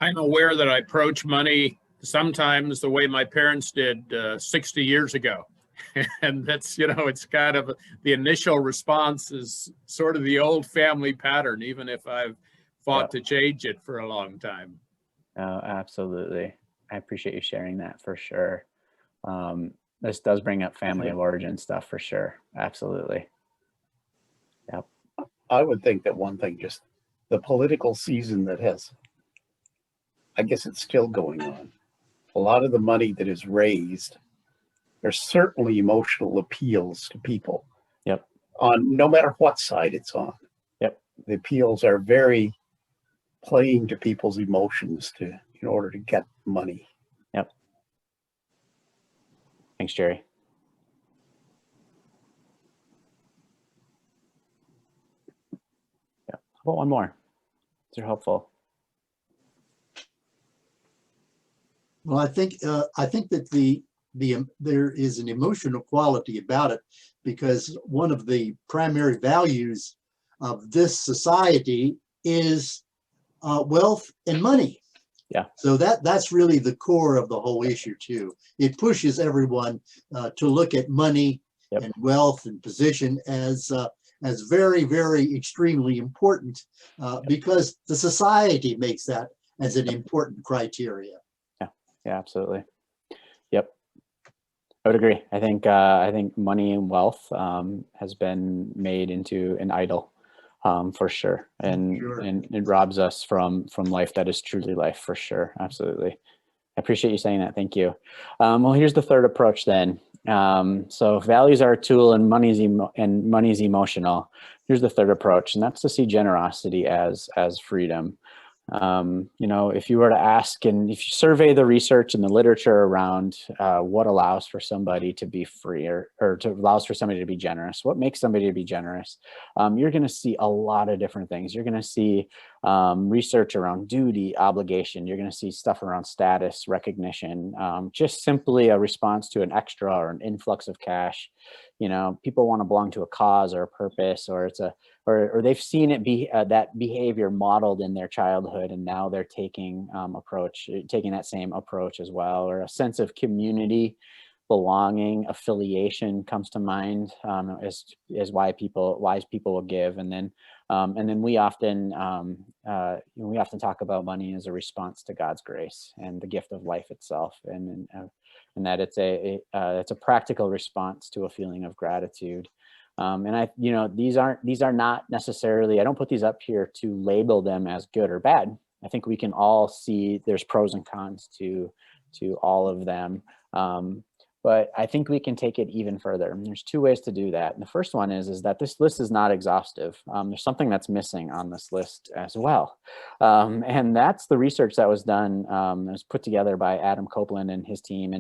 I'm aware that I approach money sometimes the way my parents did 60 years ago. And that's, it's kind of the initial response is sort of the old family pattern, even if I've fought to change it for a long time. Oh, absolutely. I appreciate you sharing that for sure. this does bring up family of origin stuff for sure. Absolutely. Yep. I would think that one thing, just the political season that has, I guess it's still going on. A lot of the money that is raised, there's certainly emotional appeals to people. Yep. On no matter what side it's on. Yep. The appeals are very playing to people's emotions in order to get money. Yep. Thanks, Jerry. Yeah. How about one more? These are helpful. Well, I think that there is an emotional quality about it, because one of the primary values of this society is wealth and money. Yeah. So that's really the core of the whole issue too. It pushes everyone to look at money and wealth and position as very, very extremely important because the society makes that as an important criteria. Yeah, absolutely. Yep. I would agree. I think money and wealth has been made into an idol for sure. And it robs us from life that is truly life for sure. Absolutely. I appreciate you saying that. Thank you. Well, here's the third approach then. So values are a tool and money's emotional. Here's the third approach, and that's to see generosity as freedom. If you were to ask, and if you survey the research and the literature around what allows for somebody to be free or allows for somebody to be generous, what makes somebody to be generous, you're going to see a lot of different things. You're going to see research around duty, obligation. You're going to see stuff around status, recognition, just simply a response to an extra or an influx of cash. People want to belong to a cause or a purpose, or or they've seen it be that behavior modeled in their childhood, and now they're taking that same approach as well, or a sense of community, belonging, affiliation comes to mind as why wise people will give, and then we often talk about money as a response to God's grace and the gift of life itself, and that it's a practical response to a feeling of gratitude. These are not necessarily, I don't put these up here to label them as good or bad. I think we can all see there's pros and cons to all of them. But I think we can take it even further. And there's two ways to do that. And the first one is that this list is not exhaustive. There's something that's missing on this list as well. And that's the research that was done, it was put together by Adam Copeland and his team.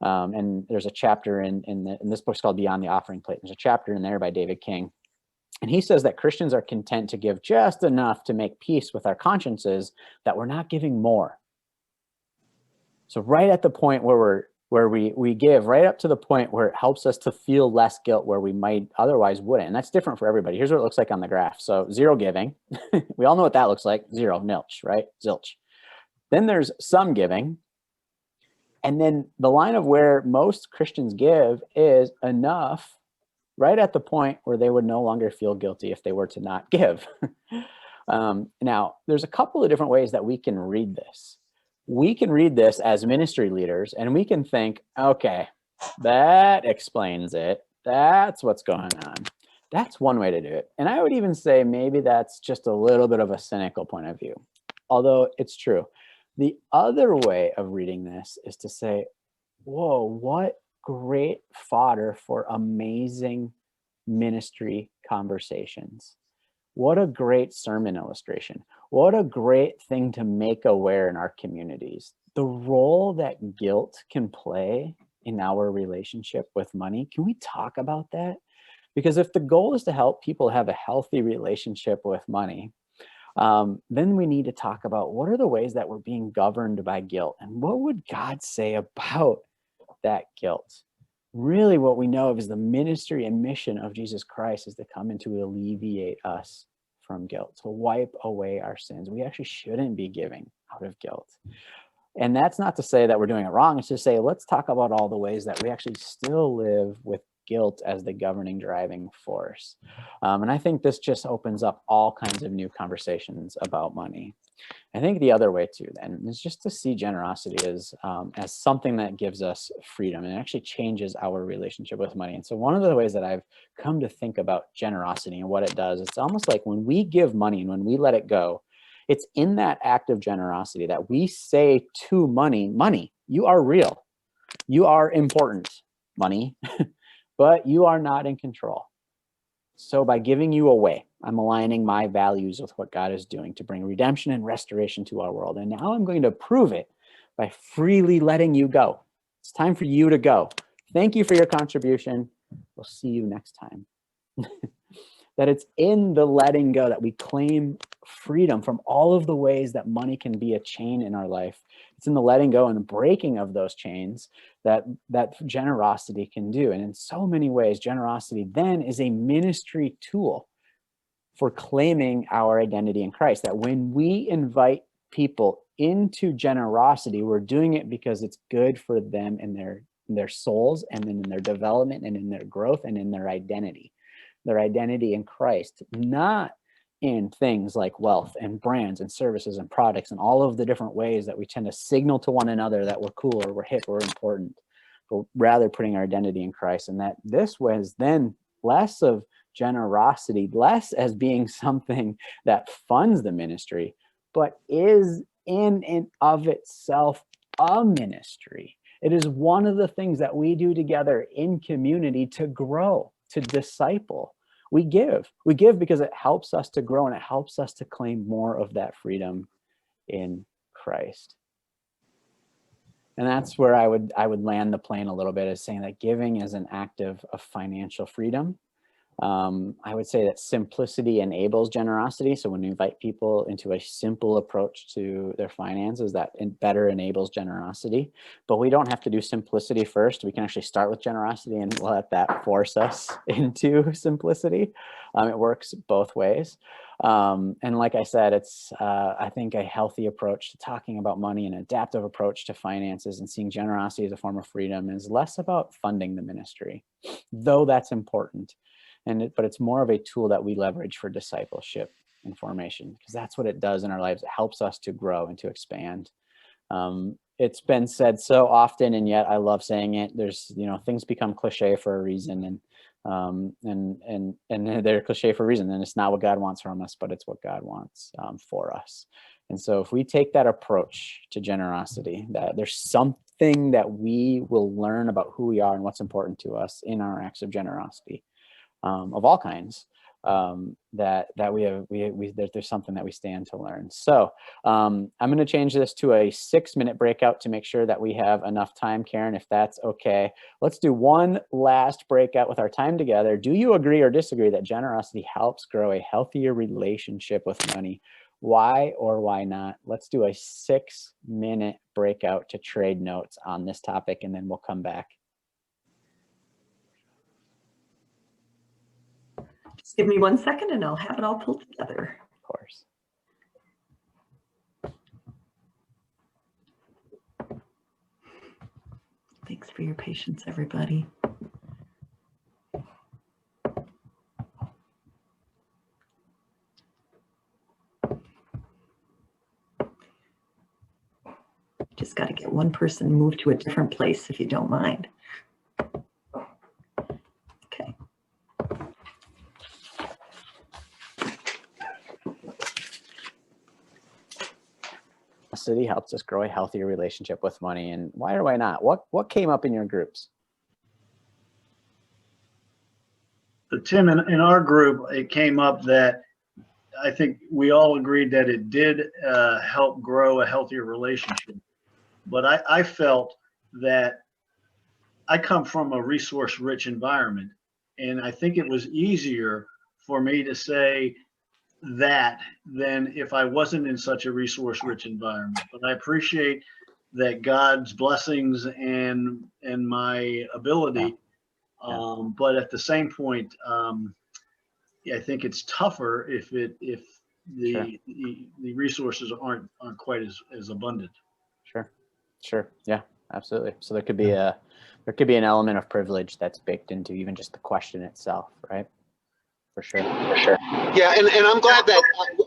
And there's a chapter in this book's called Beyond the Offering Plate. There's a chapter in there by David King. And he says that Christians are content to give just enough to make peace with our consciences, that we're not giving more. So right at the point where we give, right up to the point where it helps us to feel less guilt where we might otherwise wouldn't. And that's different for everybody. Here's what it looks like on the graph. So zero giving. We all know what that looks like. Zero, nilch, right? Zilch. Then there's some giving. And then the line of where most Christians give is enough, right at the point where they would no longer feel guilty if they were to not give. Now, there's a couple of different ways that we can read this. We can read this as ministry leaders, and we can think, okay, that explains it. That's what's going on. That's one way to do it. And I would even say maybe that's just a little bit of a cynical point of view, although it's true. The other way of reading this is to say, whoa, what great fodder for amazing ministry conversations. What a great sermon illustration. What a great thing to make aware in our communities. The role that guilt can play in our relationship with money. Can we talk about that? Because if the goal is to help people have a healthy relationship with money, then we need to talk about what are the ways that we're being governed by guilt, and what would God say about that guilt? Really what we know of is the ministry and mission of Jesus Christ is to come and to alleviate us from guilt, to wipe away our sins. We actually shouldn't be giving out of guilt. And that's not to say that we're doing it wrong. It's to say, let's talk about all the ways that we actually still live with guilt as the governing driving force. And I think this just opens up all kinds of new conversations about money. I think the other way too then is just to see generosity as something that gives us freedom and actually changes our relationship with money. And so one of the ways that I've come to think about generosity and what it does, it's almost like when we give money and when we let it go, it's in that act of generosity that we say to money, money, you are real, you are important, money, but you are not in control. So by giving you away, I'm aligning my values with what God is doing to bring redemption and restoration to our world. And now I'm going to prove it by freely letting you go. It's time for you to go. Thank you for your contribution. We'll see you next time. That it's in the letting go that we claim freedom from all of the ways that money can be a chain in our life. It's in the letting go and the breaking of those chains that generosity can do. And in so many ways, generosity then is a ministry tool for claiming our identity in Christ. That when we invite people into generosity, we're doing it because it's good for them and their souls, and then in their development and in their growth and in their identity in Christ, not in things like wealth and brands and services and products and all of the different ways that we tend to signal to one another that we're cool or we're hip or important, but rather putting our identity in Christ. And that this was then less of generosity, less as being something that funds the ministry, but is in and of itself a ministry. It is one of the things that we do together in community to grow, to disciple. We give because it helps us to grow and it helps us to claim more of that freedom in Christ. And that's where I would land the plane a little bit, is saying that giving is an act of financial freedom. I would say that simplicity enables generosity. So when we invite people into a simple approach to their finances, that better enables generosity. But we don't have to do simplicity first. We can actually start with generosity and let that force us into simplicity. It works both ways. And like I said, it's, I think, a healthy approach to talking about money, an adaptive approach to finances, and seeing generosity as a form of freedom is less about funding the ministry, though that's important. But it's more of a tool that we leverage for discipleship and formation, because that's what it does in our lives. It helps us to grow and to expand. It's been said so often, and yet I love saying it. There's, things become cliche for a reason, and they're cliche for a reason. And it's not what God wants from us, but it's what God wants for us. And so if we take that approach to generosity, that there's something that we will learn about who we are and what's important to us in our acts of generosity. Of all kinds, that there's something that we stand to learn. So I'm going to change this to a 6-minute breakout to make sure that we have enough time. Karen, if that's okay, let's do one last breakout with our time together. Do you agree or disagree that generosity helps grow a healthier relationship with money? Why or why not? Let's do a 6-minute breakout to trade notes on this topic, and then we'll come back. Just give me 1 second and I'll have it all pulled together. Of course. Thanks for your patience, everybody. Just got to get one person moved to a different place, if you don't mind. Okay. Generosity helps us grow a healthier relationship with money. And why or why not? What came up in your groups? Tim, in our group, it came up that I think we all agreed that it did help grow a healthier relationship. But I felt that I come from a resource-rich environment, and I think it was easier for me to say that than if I wasn't in such a resource-rich environment. But I appreciate that God's blessings and my ability. But at the same point, I think it's tougher if the resources aren't quite as abundant. Sure. Yeah. Absolutely. So there could be an element of privilege that's baked into even just the question itself, right? For sure. Yeah, and I'm glad that,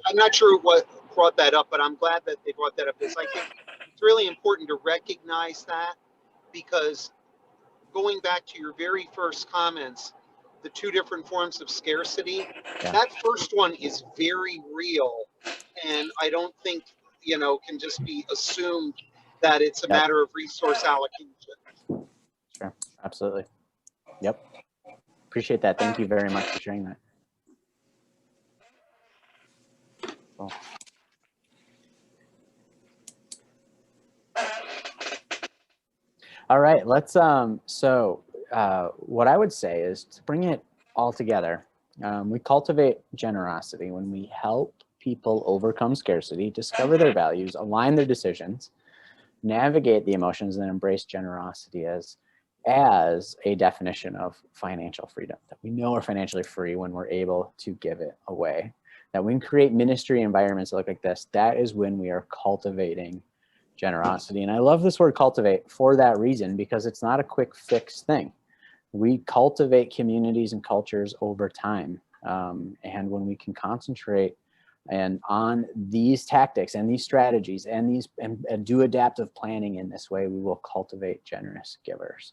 I'm not sure what brought that up, but I'm glad that they brought that up, because I think it's really important to recognize that, because going back to your very first comments, the two different forms of scarcity, that first one is very real, and I don't think, can just be assumed that it's a matter of resource allocation. Sure, absolutely. Yep. Appreciate that. Thank you very much for sharing that. Cool. All right, let's, what I would say is to bring it all together. We cultivate generosity when we help people overcome scarcity, discover their values, align their decisions, navigate the emotions, and embrace generosity as a definition of financial freedom, that we know are financially free when we're able to give it away. That we can create ministry environments that look like this, that is when we are cultivating generosity. And I love this word cultivate for that reason, because it's not a quick fix thing. We cultivate communities and cultures over time. And when we can concentrate on these tactics and these strategies and do adaptive planning in this way, we will cultivate generous givers.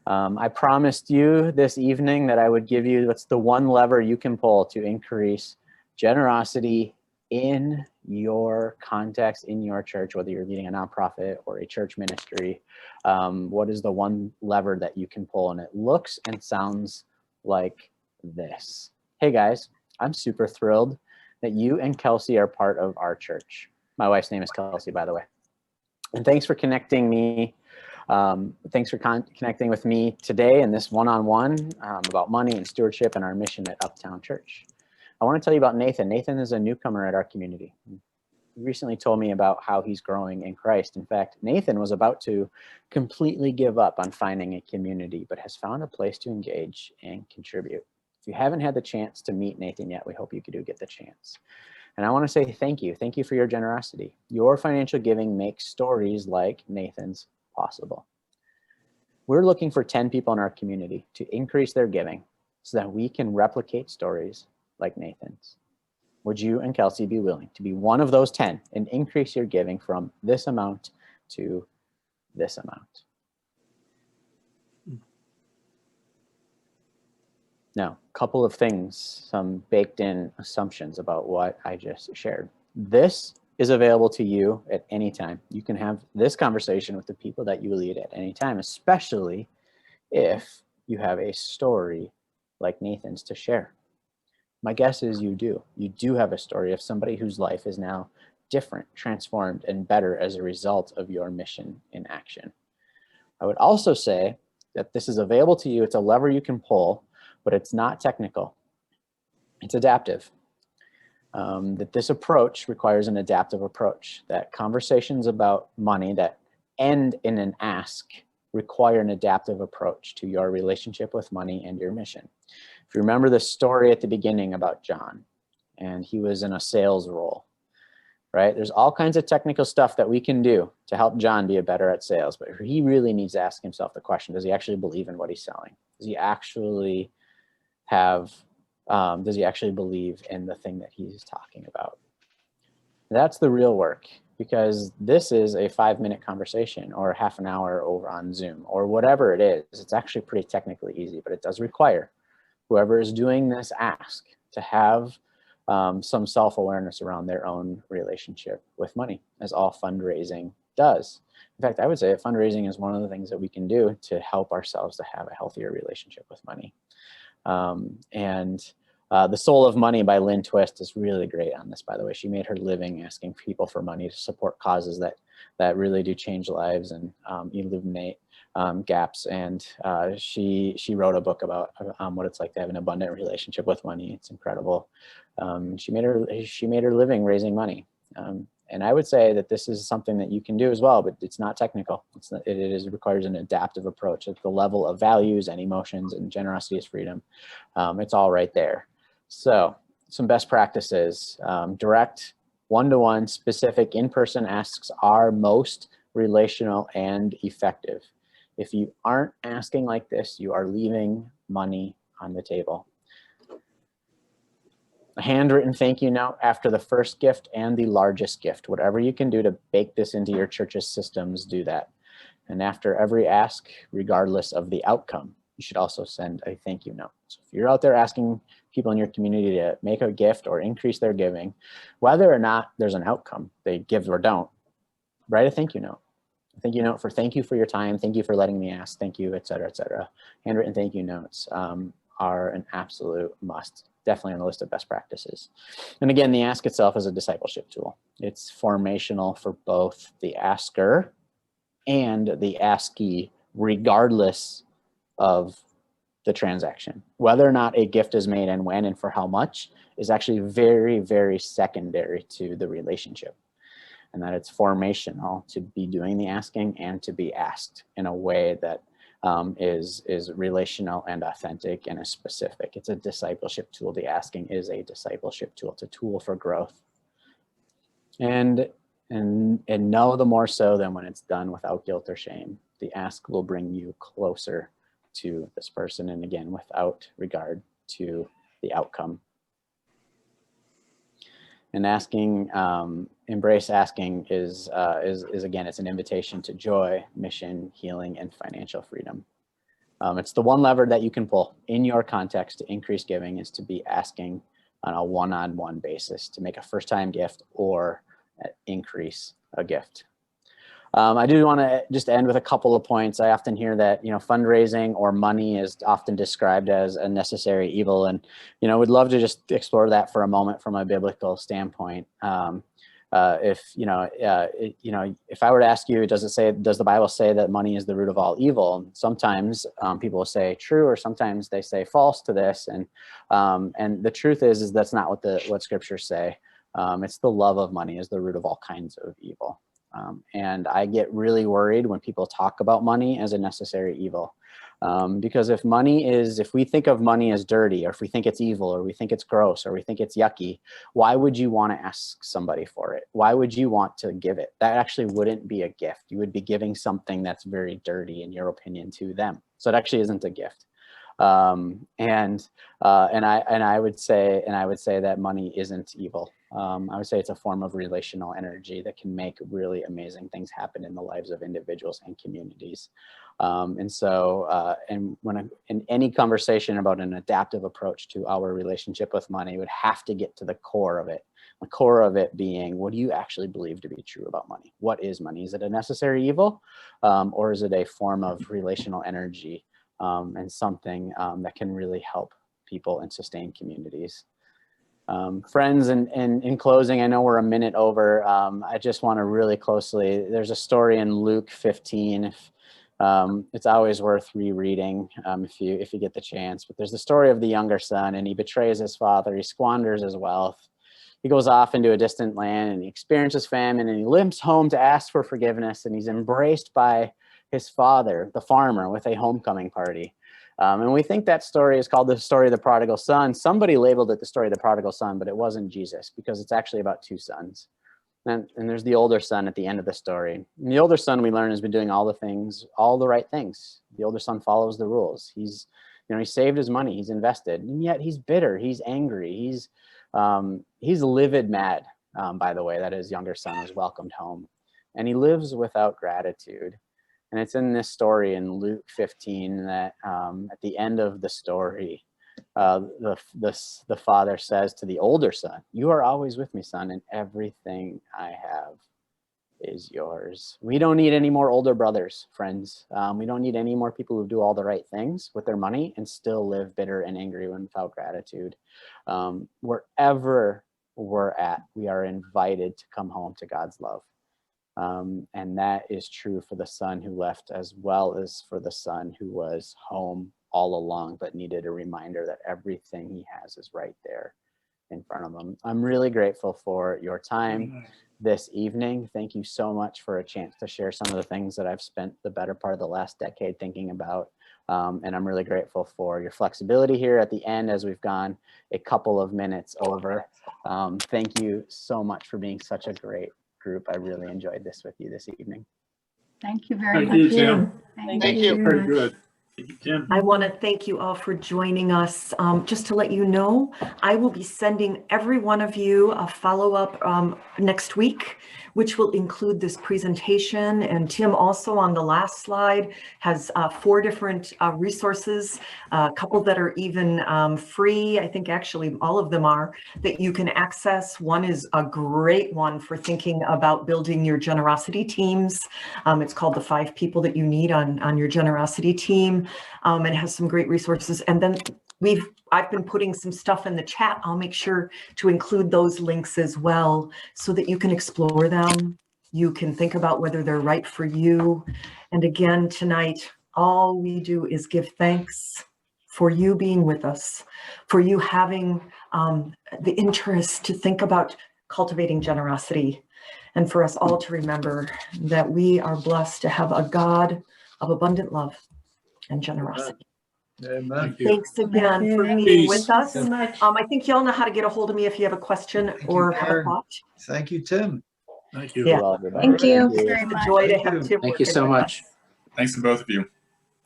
I promised you this evening that I would give you what's the one lever you can pull to increase generosity in your context, in your church, whether you're leading a nonprofit or a church ministry. What is the one lever that you can pull? And it looks and sounds like this. Hey guys, I'm super thrilled that you and Kelsey are part of our church. My wife's name is Kelsey, by the way. And thanks for connecting me. Thanks for connecting with me today in this one-on-one about money and stewardship and our mission at Uptown Church. I want to tell you about Nathan. Nathan is a newcomer at our community. He recently told me about how he's growing in Christ. In fact, Nathan was about to completely give up on finding a community, but has found a place to engage and contribute. If you haven't had the chance to meet Nathan yet, we hope you do get the chance. And I want to say thank you. Thank you for your generosity. Your financial giving makes stories like Nathan's possible. We're looking for 10 people in our community to increase their giving so that we can replicate stories like Nathan's. Would you and Kelsey be willing to be one of those 10 and increase your giving from this amount to this amount? Now, a couple of things, some baked in assumptions about what I just shared. This is available to you at any time. You can have this conversation with the people that you lead at any time, especially if you have a story like Nathan's to share. My guess is you do. You do have a story of somebody whose life is now different, transformed, and better as a result of your mission in action. I would also say that this is available to you. It's a lever you can pull, but it's not technical. It's adaptive. That this approach requires an adaptive approach, that conversations about money that end in an ask require an adaptive approach to your relationship with money and your mission. If you remember the story at the beginning about John, and he was in a sales role, right? There's all kinds of technical stuff that we can do to help John be better at sales, but he really needs to ask himself the question, does he actually believe in what he's selling? Does he actually believe in the thing that he's talking about? That's the real work, because this is a 5-minute conversation or half an hour over on Zoom or whatever it is. It's actually pretty technically easy, but it does require whoever is doing this ask to have some self-awareness around their own relationship with money, as all fundraising does. In fact, I would say that fundraising is one of the things that we can do to help ourselves to have a healthier relationship with money. The Soul of Money by Lynn Twist is really great on this, by the way. She made her living asking people for money to support causes that really do change lives and illuminate gaps. And she wrote a book about what it's like to have an abundant relationship with money. It's incredible. She made her living raising money. And I would say that this is something that you can do as well, but it's not technical. It requires an adaptive approach at the level of values and emotions, and generosity is freedom. It's all right there. So some best practices: direct, one-to-one, specific in-person asks are most relational, and effective. If you aren't asking like this, you are leaving money on the table. A handwritten thank you note after the first gift and the largest gift. Whatever you can do to bake this into your church's systems, do that. And after every ask, regardless of the outcome, you should also send a thank you note. So if you're out there asking people in your community to make a gift or increase their giving, whether or not there's an outcome, they give or don't, write a thank you note. A thank you note for thank you for your time, thank you for letting me ask, thank you, et cetera, et cetera. Handwritten thank you notes are an absolute must, definitely on the list of best practices. And again, the ask itself is a discipleship tool. It's formational for both the asker and the askee, regardless of the transaction. Whether or not a gift is made and when and for how much is actually very, very secondary to the relationship. And that it's formational to be doing the asking and to be asked in a way that is relational and authentic and is specific. It's a discipleship tool. The asking is a discipleship tool. It's a tool for growth. And know the more so than when it's done without guilt or shame. The ask will bring you closer to this person, and again, without regard to the outcome. And asking, embrace asking is again, it's an invitation to joy, mission, healing, and financial freedom. It's the one lever that you can pull in your context to increase giving, is to be asking on a one-on-one basis to make a first-time gift or increase a gift. I do want to just end with a couple of points. I often hear that, fundraising or money is often described as a necessary evil. And, would love to just explore that for a moment from a biblical standpoint. If I were to ask you, does the Bible say that money is the root of all evil? Sometimes people will say true, or sometimes they say false to this. And the truth is that's not what scriptures say. It's the love of money is the root of all kinds of evil. And I get really worried when people talk about money as a necessary evil. Because if we think of money as dirty, or if we think it's evil, or we think it's gross, or we think it's yucky, why would you want to ask somebody for it? Why would you want to give it? That actually wouldn't be a gift. You would be giving something that's very dirty, in your opinion, to them. So it actually isn't a gift. And I would say that money isn't evil. I would say it's a form of relational energy that can make really amazing things happen in the lives of individuals and communities. And when in any conversation about an adaptive approach to our relationship with money, would have to get to the core of it. The core of it being, what do you actually believe to be true about money? What is money? Is it a necessary evil, or is it a form of relational energy? And something that can really help people and sustain communities. Friends, and in closing, I know we're a minute over. I just want to really closely, there's a story in Luke 15. It's always worth rereading if you get the chance. But there's the story of the younger son, and he betrays his father. He squanders his wealth. He goes off into a distant land, and he experiences famine, and he limps home to ask for forgiveness, and he's embraced by his father, the farmer, with a homecoming party. And we think that story is called the story of the prodigal son. Somebody labeled it the story of the prodigal son, but it wasn't Jesus, because it's actually about two sons. And there's the older son at the end of the story. And the older son, we learn, has been doing all the right things. The older son follows the rules. He saved his money, he's invested, and yet he's bitter, he's angry, he's livid mad, by the way, that his younger son was welcomed home. And he lives without gratitude. And it's in this story in Luke 15 that at the end of the story, the father says to the older son, "You are always with me, son, and everything I have is yours." We don't need any more older brothers, friends. We don't need any more people who do all the right things with their money and still live bitter and angry when without gratitude. Wherever we're at, we are invited to come home to God's love. And that is true for the son who left, as well as for the son who was home all along, but needed a reminder that everything he has is right there in front of him. I'm really grateful for your time this evening. Thank you so much for a chance to share some of the things that I've spent the better part of the last decade thinking about. And I'm really grateful for your flexibility here at the end as we've gone a couple of minutes over. Thank you so much for being such a great group. I really enjoyed this with you this evening. Thank you very Thank much. you, Tim. Thank you. Very good. Thank you, Tim. I want to thank you all for joining us. Just to let you know, I will be sending every one of you a follow-up next week, which will include this presentation. And Tim also on the last slide has 4 different resources, a couple that are even free. I think actually all of them are, that you can access. One is a great one for thinking about building your generosity teams. It's called The 5 People That You Need on your generosity team. It has some great resources. And then I've been putting some stuff in the chat. I'll make sure to include those links as well so that you can explore them. You can think about whether they're right for you. And again, tonight, all we do is give thanks for you being with us, for you having the interest to think about cultivating generosity, and for us all to remember that we are blessed to have a God of abundant love and generosity. Amen. Thanks again for being Peace. with us. Thank you so I think y'all know how to get a hold of me if you have a question Thank you, or have a Karen. thought. Thank you, Tim. Thank you. Yeah. Well, everybody. Thank you Thank you. very It's a much. joy to Thank have you. Tim Thank you working so with much. us. Thanks to both of you.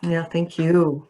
Yeah, thank you.